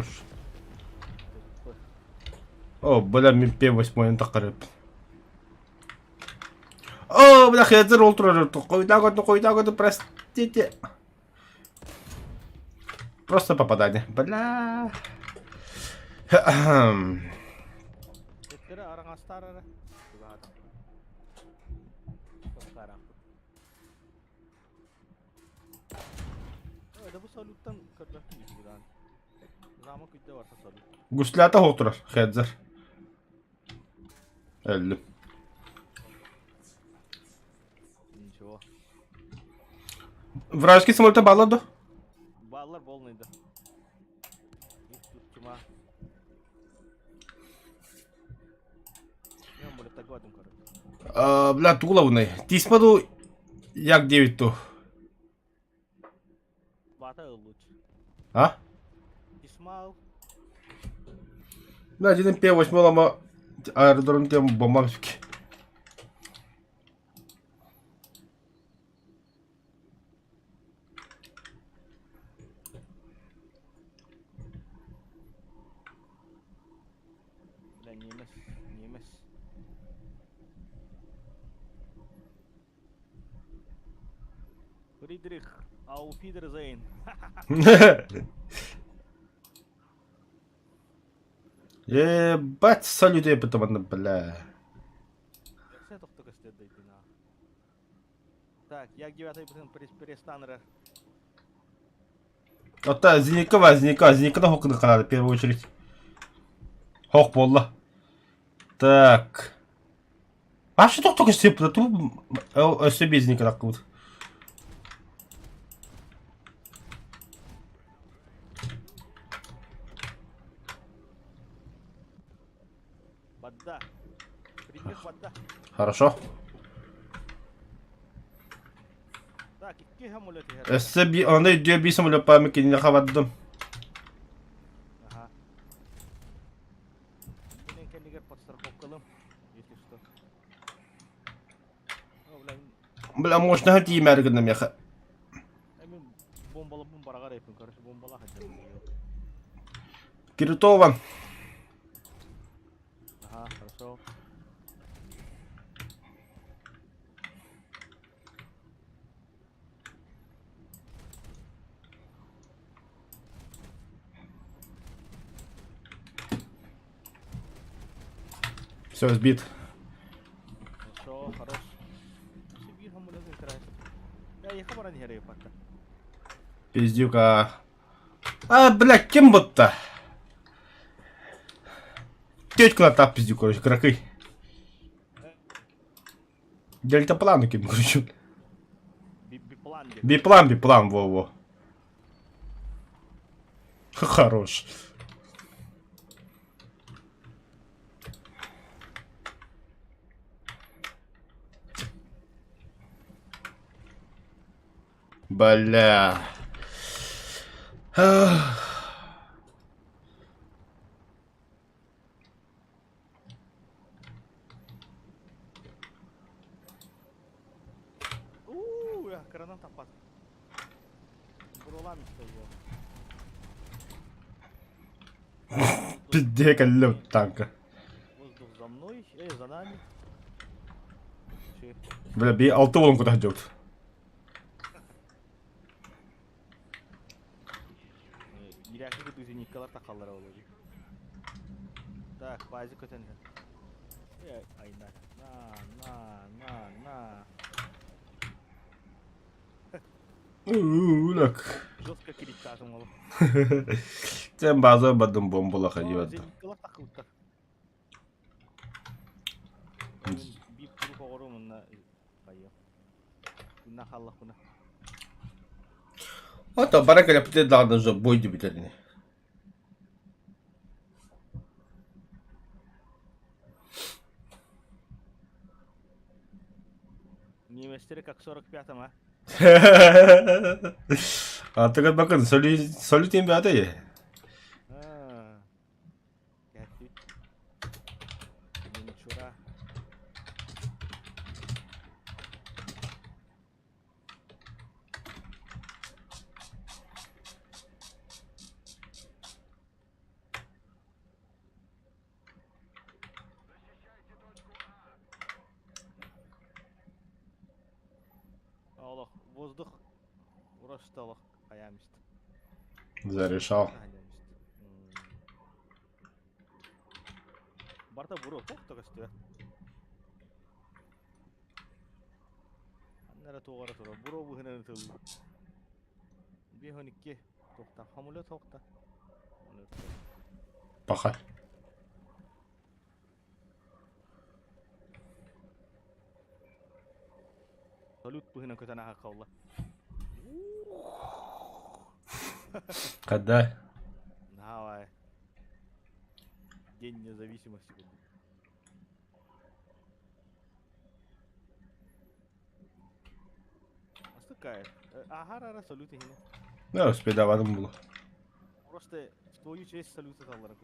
Хорош. О, бля, мен П8 тақырып. О, бля, хедер ультра. Койда, простите. Просто попадание. Бля. Etlere aran astar ara. Gibi adam. Çok karan. Да bu saluttan kırlattım gibi lan. Zaman kütle varsa salut. Гуслята отырар, хедер. 50. Ничего. Вражеский самолет bağladı. Баллар болмайды. Их тут чума. Я более так гадым короче. Бля, туглавный. Тиспаду як 9 ту. Бата лучше. А? Исмал. Бля, dedim П8 ama aerodrom diye bomba ki. Бля, немец. Немец. Фридрих. Auf Wiedersehen. Ебать, салют я потом, бля. Все только следует на. Так, я 9-й перестану. Hatta Zinika var, Zinika'dan Hawk'ını kanardı, в первую очередь. Hawk bolla. Так. А что только что я тут себе Зиника так вот. Вода. Фридрих вода. Хорошо. Так, iki hamuleti her. Size bir anda diyor bir samolo pamik yakaladım. Ага. Блин, kendiler подстраховкалым. Если что. Ну, блин, Бля, можно хати мерген я. мен бомбалы бомбара қарайпын, короче, бомбала хотел. Киритова. Ага, хорошо. Все, сбит. Хорошо, хорош. Сибир хамулеtin крайse. Я ехал баран херей патта. Пиздюка. А, бля, кем будто? Тетка тап пиздюк, короче, кракой. Дельтаплан кем, короче. Биплан. Биплан, во-во. Хорош. Бля. Я краном тапат. Бурулам стоял. Пиздец, лед танка. Воздух за мной, за нами. Че? Бля, bir 6 volum kadar diyor. Иряхи düzünlükler takallara olacak. Так, бази көтенген. Айна. На. Лак. Жестко кирит кажем ол. Sen bazı badın bombola kayıyor. Düzünlükler takıldı. Bir grup oğrumunla kayıyor. Bundan Allah buna. Hatta bana göre bir de daha da zor boydu bir tane. Неместері как 45 ма. Artık bakın solüteyim bir adayı. Geldi. Benim çura. Олох, воздух. Урашты олох, аямышты. Зарешал. Барта буру, тоқты көсті. Аннара тоғара тұра, буру бұғынан тұлы. Бейхоникке тоқта, хамулы тоқта. Пахай. Салют бұғынан көтана хаққаулы. Когда? Давай. День независимости. Астыкает. Ага, салюты хине. Ну, успедаваным было. Просто в твою честь салюты таллары.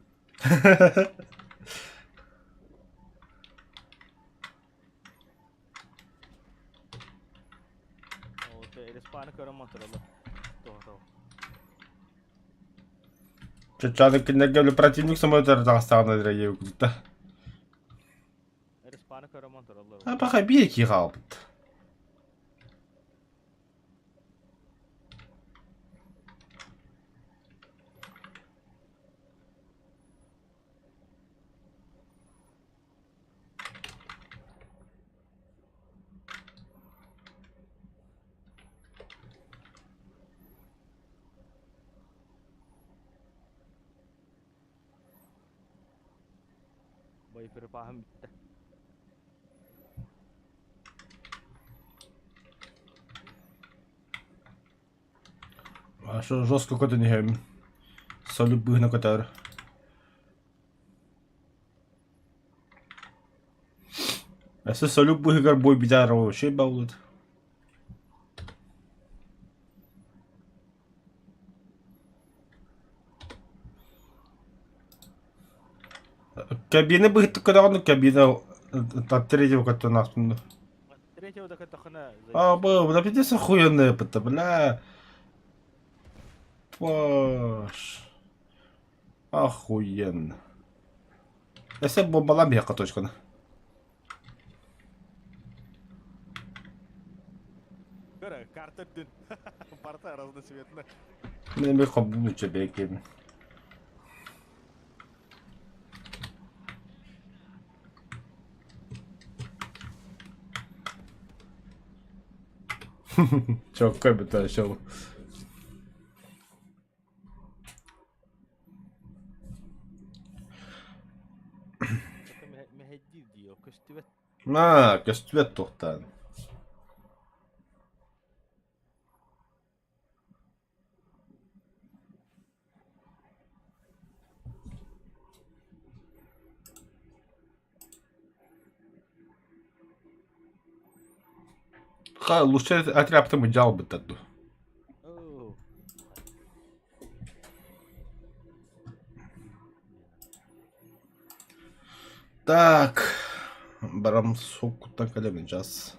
Вот, респаны көрім матыралы. Тоғы. Чачаны киндерге противник самолеттер тағыстағына дірege өкілді. Респаны көрім матыралы. А пахай bir iki қалбыд. Bayıpırı pahım bitti. А що жорстко коти не гем. Салют бұғына котар. Әсі салют бұғығар бой бидар о, şey bağlıdı. Кабины бұғытты көдағаны кабина от третьего кота нахтынды. Третьего так это хана. А, да пиздец охуенная это, бля. Тваш. Охуенно. Если бы была меха точка. Карта дын. Парта разноцветная. Мне меха буду тебе кем. Чё, как бы то еще? Meheddi diyor. Köstüvet. Köstüvet tohtan. Лучше отряд мы делал бы тогда. Так, барам сокуттан калемeyeceğiz.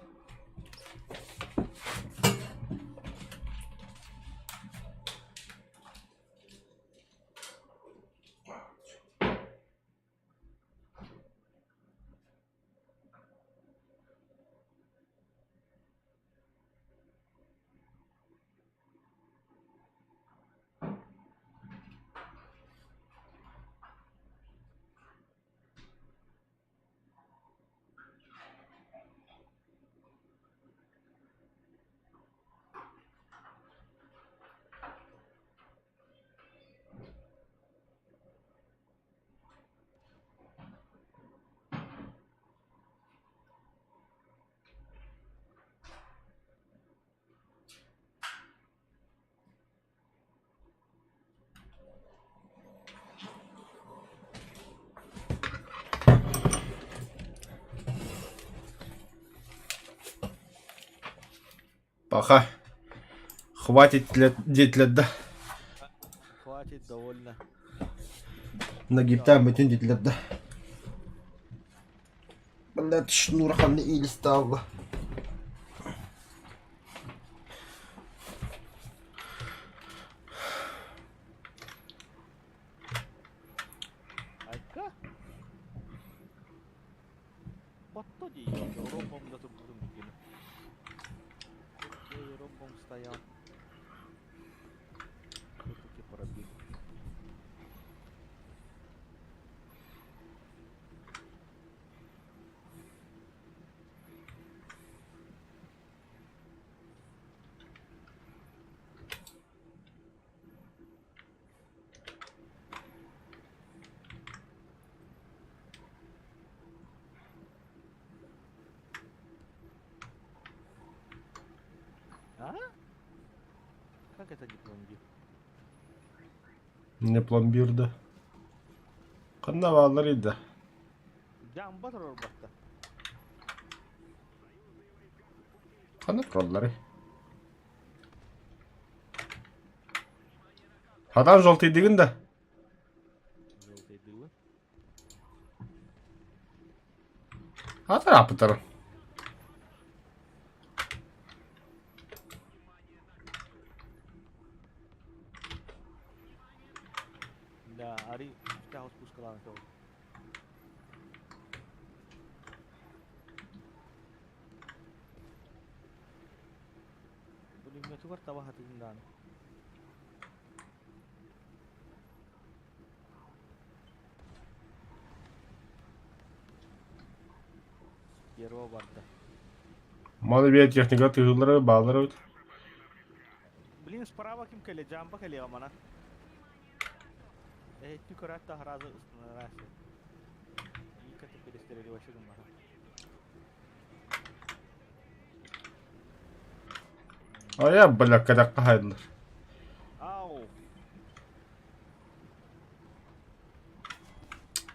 Пока. Хватит детлерді. Хватит, довольно. Нагибтаем bütün детлерді. Блядь, шнурханны или стало. Ayka? Batta diyor. Europa'mda da buldum bir günü. Он стоял. Все-таки пробил. А? Как это не пломбир? Ne plombiyordu. Kanavalarıydı. Jamba turur batta. Kanık rolları. Hadan жолтый деген да. Желтый дылы. Hadan apıtarım. Да, Ари, тя спускала на това. Пулемету var tava hatırından. Первого барда. Мал техника тыгылları bağları. Блин, справа ким келе, джамба келе мана. Ты коротко раза становишься. И как ты перестреливаешь его мана. Aya bırak kadar hayırlar. Ау.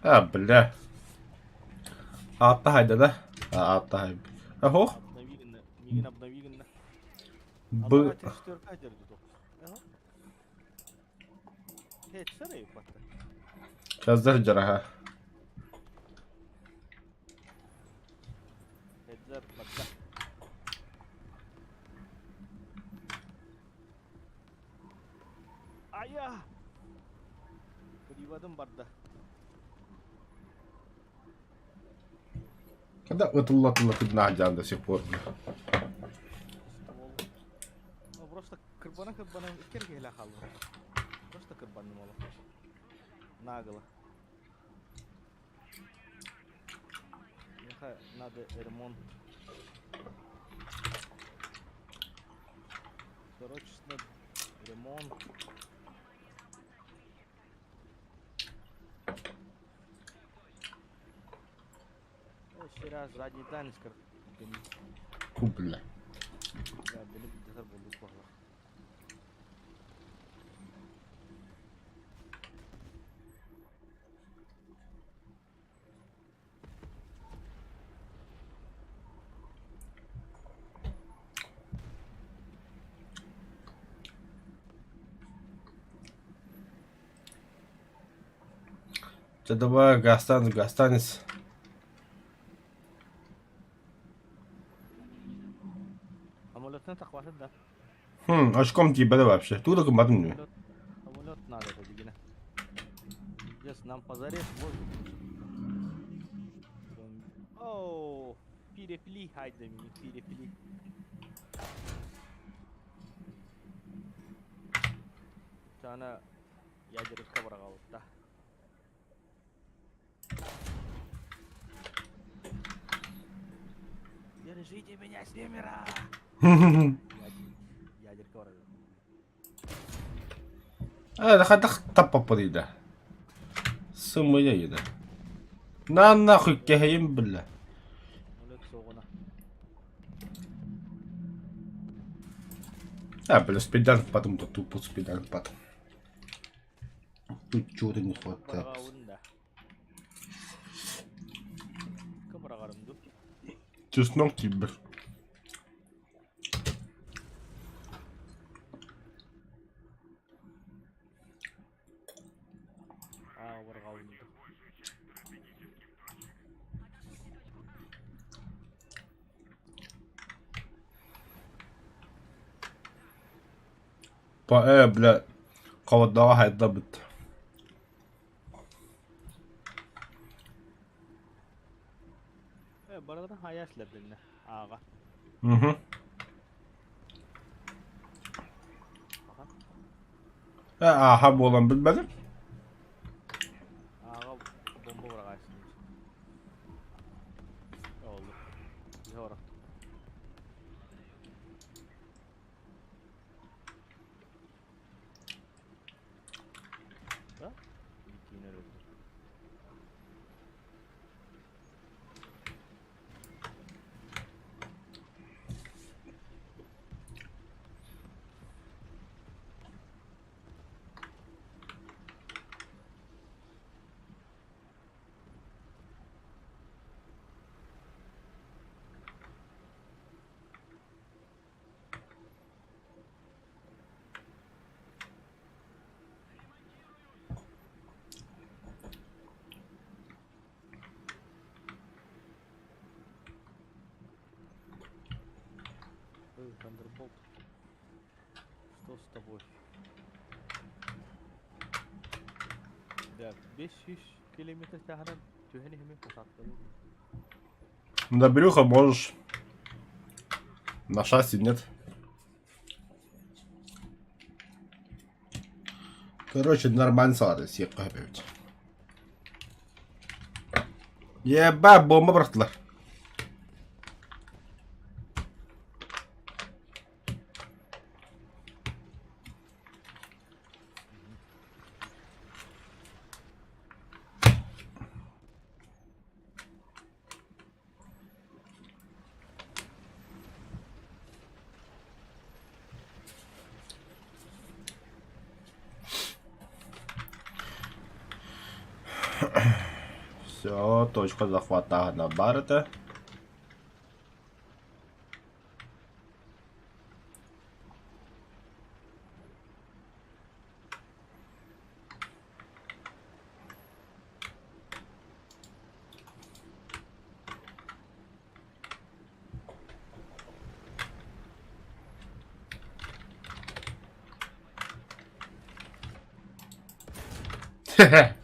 Ha bile. Altta hayda da. Ha altta hayda. Aho. Обновили, Мигин обновили. Bu Она четверка держит. Ага. Hiç sarayı battı. Çözler caraha. Headler battı. Aya. Приводом барда. Когда ытылла-тылла тыдна can до сих пор. Ствол. Ну просто кырбана икерге хеле халды. Просто кырбаным олу. Нагло. Неха надо ремонт. Срочно ремонт. Еще раз задний танец кыр. Kubla. Ya benim bir defa bulduk valla. Давай gastanız. Амулетный takvasın da. Aşkım diye bana вообще. Тут только мадам не. Амулет надо это дигина. Здесь нам позарез воздух. Оу, перепли, хайда меня, перепли. Sana ядерка врага вот да. Держите меня, семеро! Ядерка врага. Да хотя тапа подойда. Сымая еда. На нахуй кехейм бля. Амулет соғына. Бля, спидан потом то тупо спидан потом. Тут чего-то не хватает. Врага онда. Кім врағарымды? Честно тебе. Врага онда. Бля. Кавадdağa hayda bitti. Барадан хаяслар дегенде. Аға. Aha bu olan bilmedim. Ağa bomba bırak açsın. Oldu. Bize bırak. Ha? Yine öldü. Thunderbolt. Что с тобой? Да, 500 километр таханан тюхени хами посадкали. Да, брюхо можешь. На шасси нет. Короче, нормально салаты съел опять. Еба, бомба братла. Все, точка захвата на барата. Хе-хе.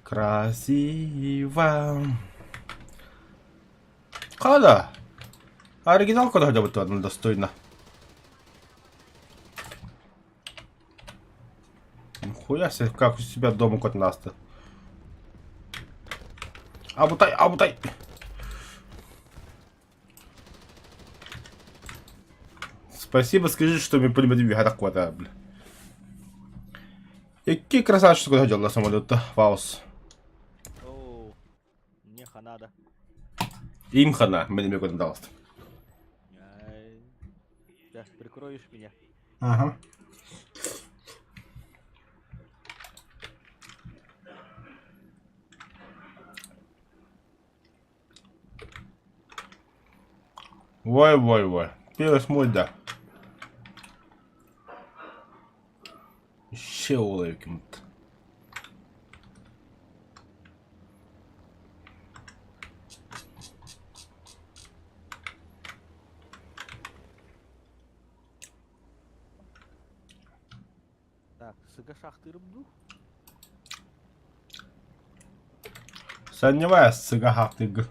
Красиво. Когда? Оригинал куда хотя бы то достойно. Нихуя себе, как у себя дома кот нас-то. Абутай, абутай. Спасибо, скажи, что мне пулемет атакует, бля. Який красавчик куда хотел на самолет-то, Ваус. О, мне ханада. Им хана, мне не куда далось. Да, прикроешь меня. Ага. Вой. Пирос мой, да. Ще олай каким-то. Так, сыга шахтырымду. Сомневаюсь, цыгахатыг.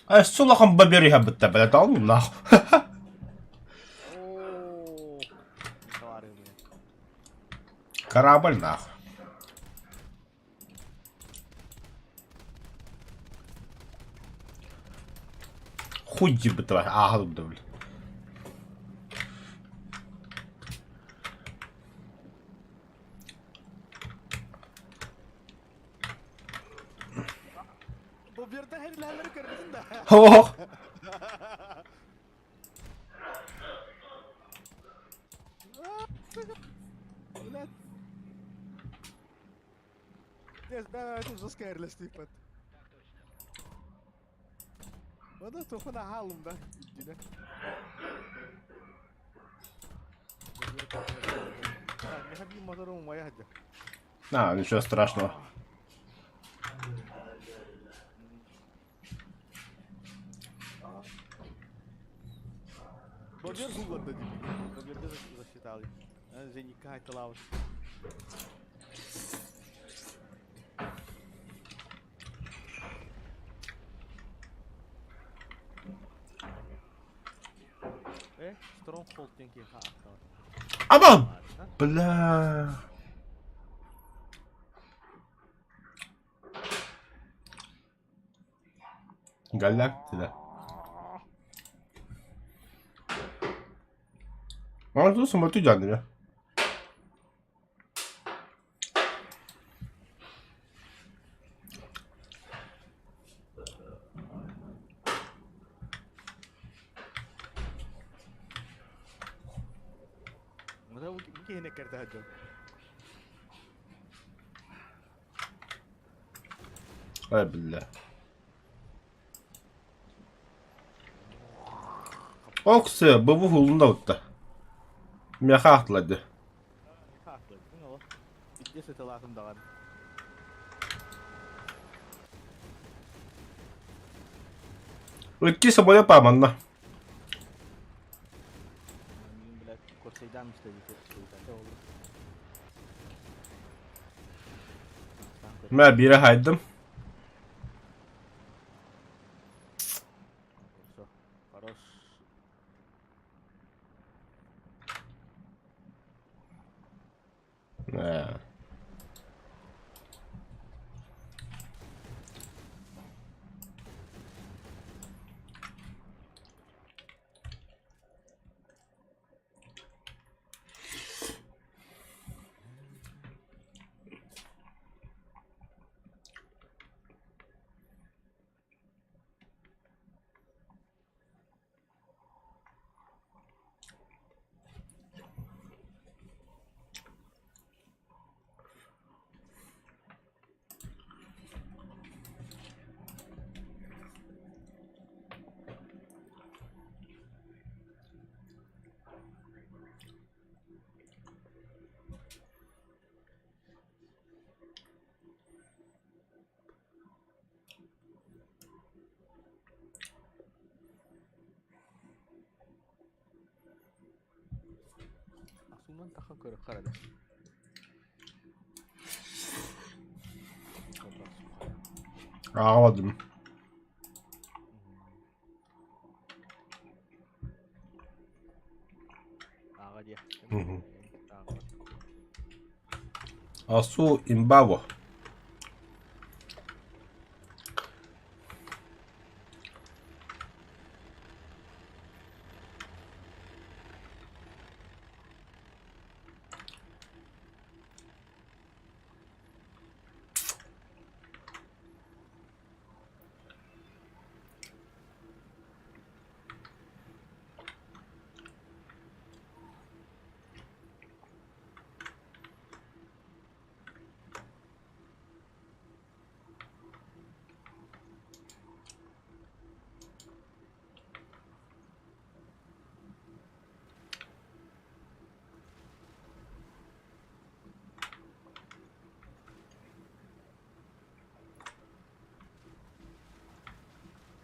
А сулахан бабери хаббата, блядь, алну нахуй. О, товары, блин. Корабль нахуй. Хуй бы твой, ага, да, блядь. Bu bir de herlerleri gördün de. Oh. Блядь. Нет, да, это уже скайрлес, типа. Вот это хуй на халум, да? Иди, не ходи мотором, моя хадя. А, ничего страшного. Бобер гугланdı gibi. Boberde засчитали. Zenika айтылабыз. Stronghold denk je gaat. Aman! Бля. Галактика. А что смотрю дядя? मतलब वो कहने करता है जो Ай, бля. Oksa bu hulunda uutta. Minä kahtladı. haklı değil mi o? Bir de satılasın dağın. Ikkisi boya pamanna. Benim bile korsaydan işte bir şey oldu. Mä biri haydım. Хорош. Ne. Asuman takkan kırık karada. Ağladım. Ağa diye. Hı hı. Asu imbavo.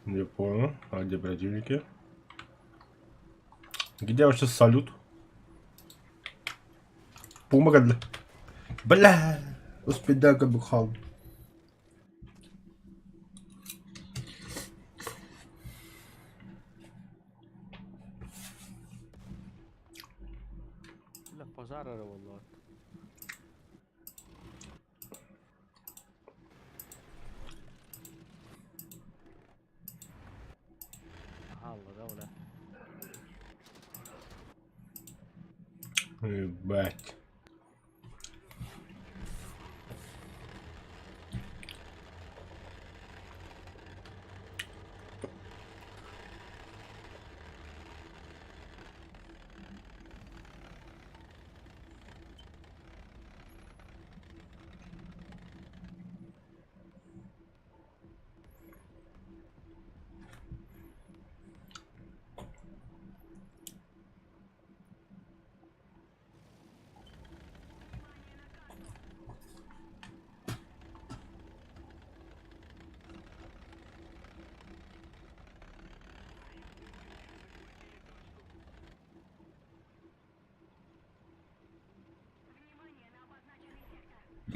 Не понял. А где противники? Где вообще салют? Помогли. Бля. Успедака бухал. La pazar ara vallahi. Allah da ola. Ебать.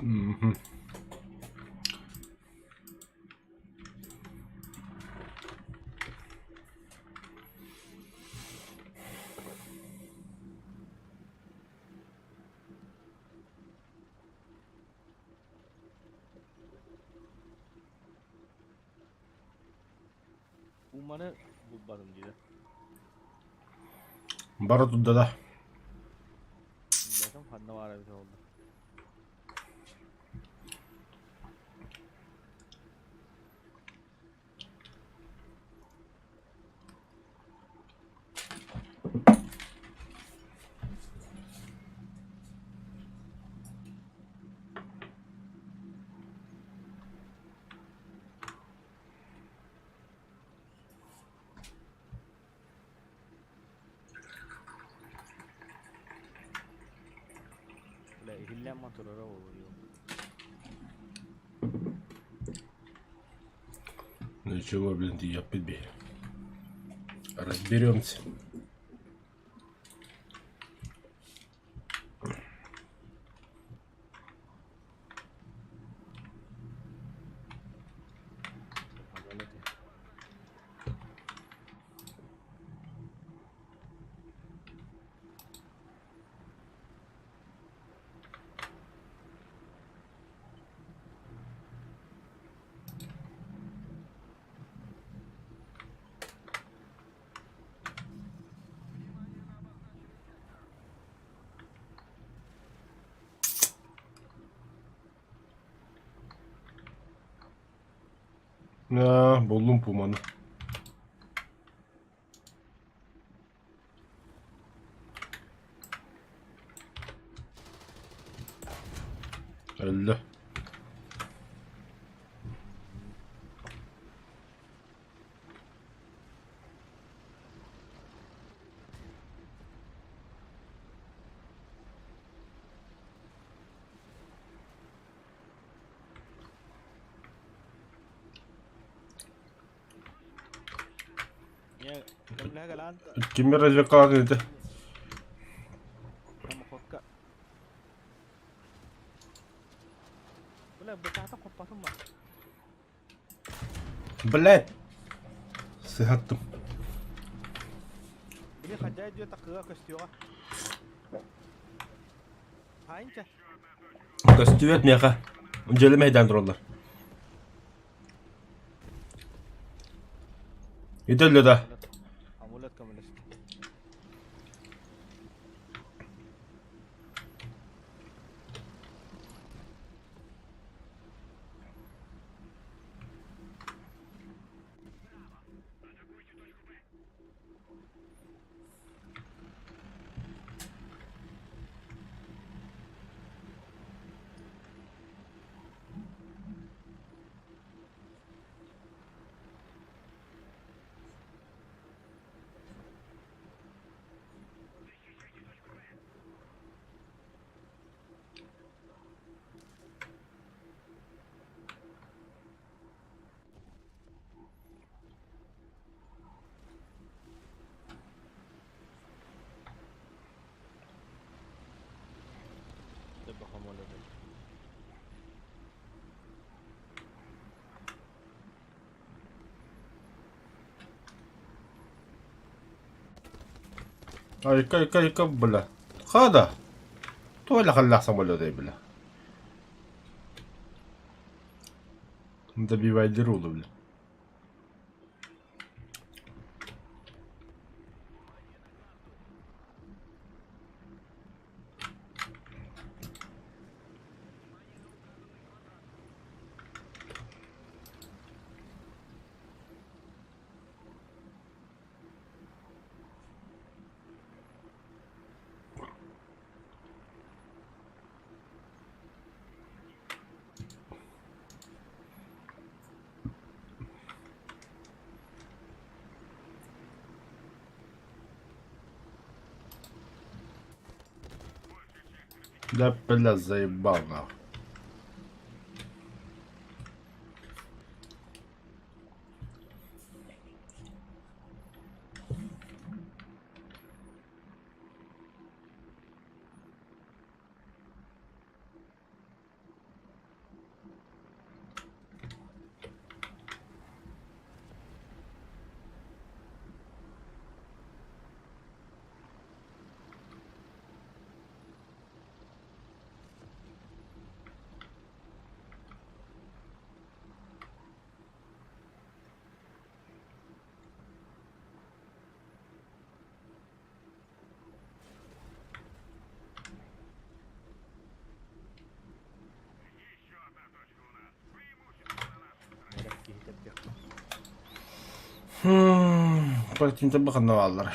Мгм. Umanı bulmadım diyor. Barut'ta da. Zaten fanda var bir oldu. Böyle hillen motorlara oluyor. Ничего, блин, я подбей. Разберемся. Adalet ya. Buldum Puma'nı. Öldü. Niye? Kamila galanta. Kimi racak dedi. Nama kotka. Böyle bıçakta kopasın mı? Блядь. Sıhhattım. Bili kacay diyor takıya kıstıyor. Hayınca. Köstü etmeye ha. Önceli meydandır onlar. Gidelim da. Amulet kamilesi. Dur bakalım öyle de. Айка, бля. Хада. Той ла халла самолёты, бля. Добивай дырулу, бля. Да, бля, заебал, нахуй. противника баханаваллар.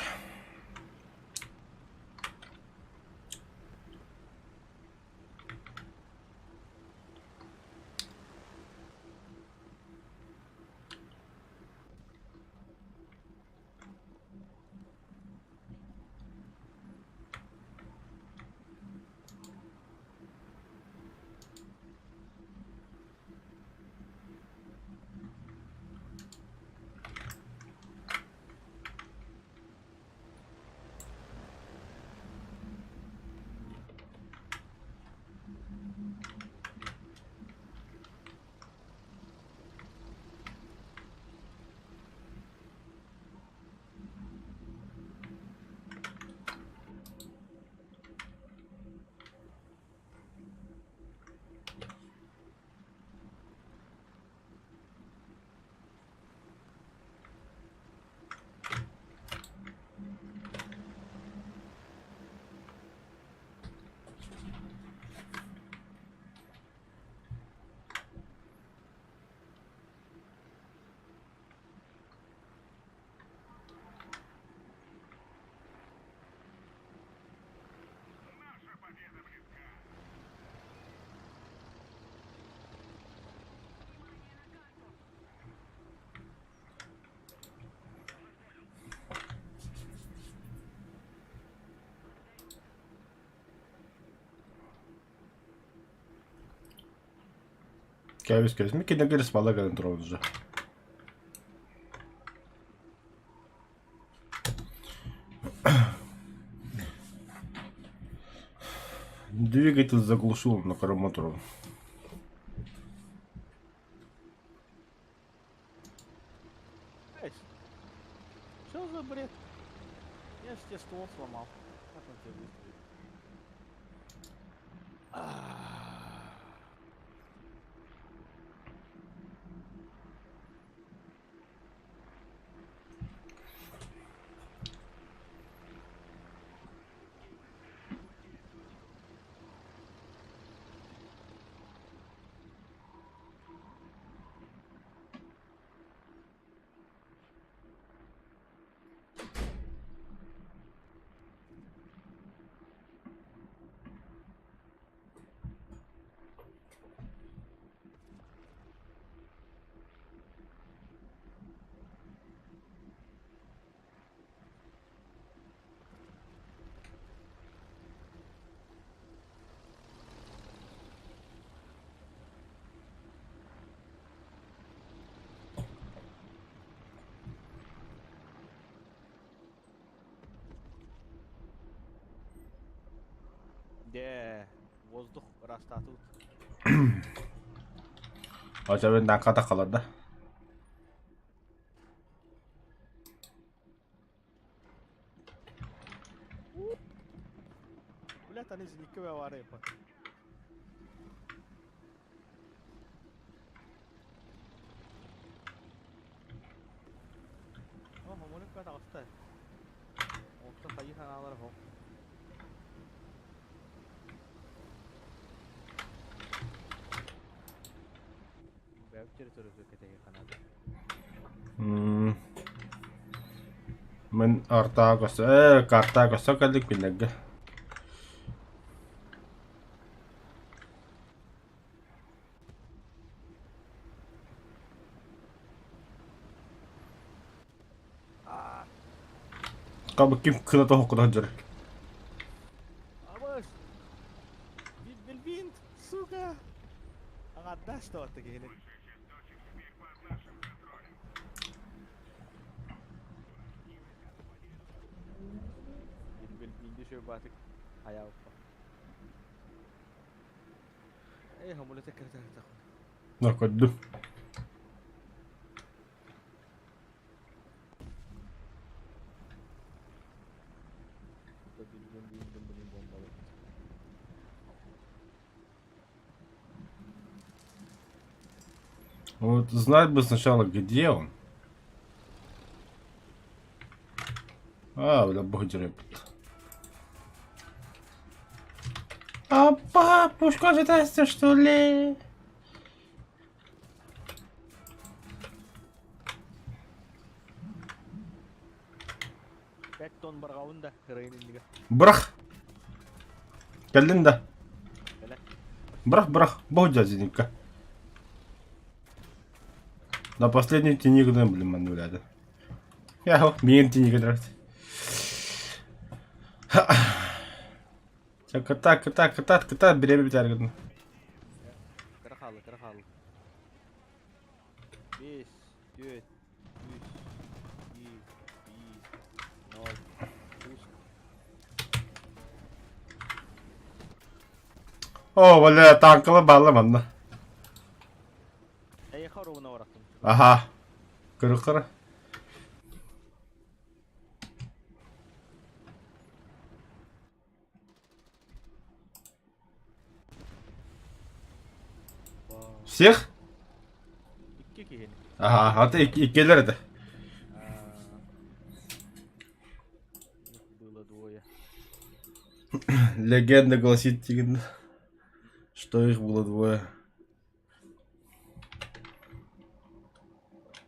Кевис кевис. Ми кидна гирис балагадан турабыз уже. Двигатель заглушил на каромотору. Эй, что за бред? Я же тебе ствол сломал. Как он тебе выстрелит? Де, воздух растатут. Acaba ben kata kalır da. Блядь, они зникаве варепа. О, мамулик ката оста. Окта хайи ханалар хо. Бэв территорию кетеги ханады. Men artaakossa, kartaakossa kallik pinnaga. Kamu kim kına da hokudan jör. Абаш! Билбинт, сука! Ага, да что ты гели? Билбинди шо батик хая упа. Эй, хамуле текер. Nakaddım. Билбин бомбалы. Вот знать бы сначала, где он. Бля, бог дерепет. А бабушка же что ли? 5 ton bargavın da rayınındiga. Бырах. Келдин да. Келе. Брах. Бог зеника. На последний тенигу, блин, мануляда. Яхо, мен тенигу нравится. Кыта, береме битергін. Kıra halı. 5, 4, 3, 2, 1, 0. О, бля, танкылы балы манда. Ey haruvuna varattım. Аха. Кыры. Всех? İki kihini. Ага, а ты икелер это. Их было двое. Легенда гласит, что их было двое.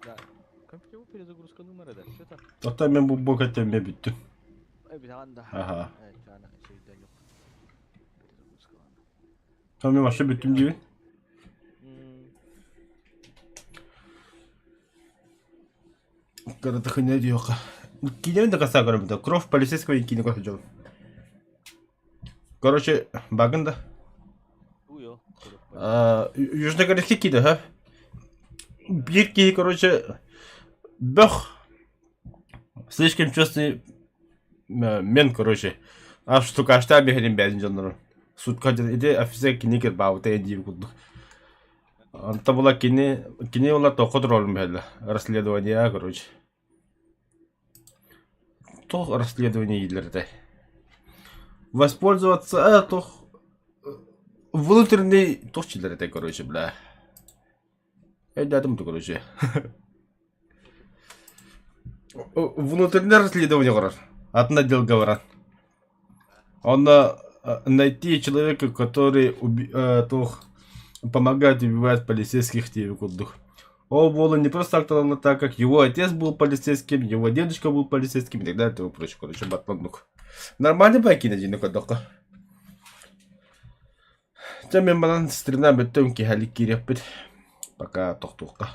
Да. Компьютер перезагрузка номера да. Что там? А там я был хотя бы бит. Bir tane daha. Ага. Evet tane şeyden yok. Перезагрузка var. Там я вообще битtim gibi. Когда-то хуйня идёха. Кинем до коса, короче, кровь полицейского и кинем коса. Короче, багында. Уё. Южнокорейский кино, ха? Бирки, короче, бэх. Слишком честный мен, короче. А что кашта бегали без жанру. Сутка иде офицер киникер баута эдив куду. Анта була кине ула тоқот ролм бела. Расследование, короче. То расследование идлерде. Воспользоваться, то внутренний точилерде, короче, бля. Дадым-то, короче. Внутреннее расследование, короче. Одна дел говорят. Он найти человека, который помогает убивать полицейских тевикудух. Он был не просто так, как его отец был полицейским, его дедушка был полицейским и так далее и тому прочее. Короче, батмандух. Нормально байки на день кодока. Тем баланс стрина бетонки халики репет. Пока тох-тухка.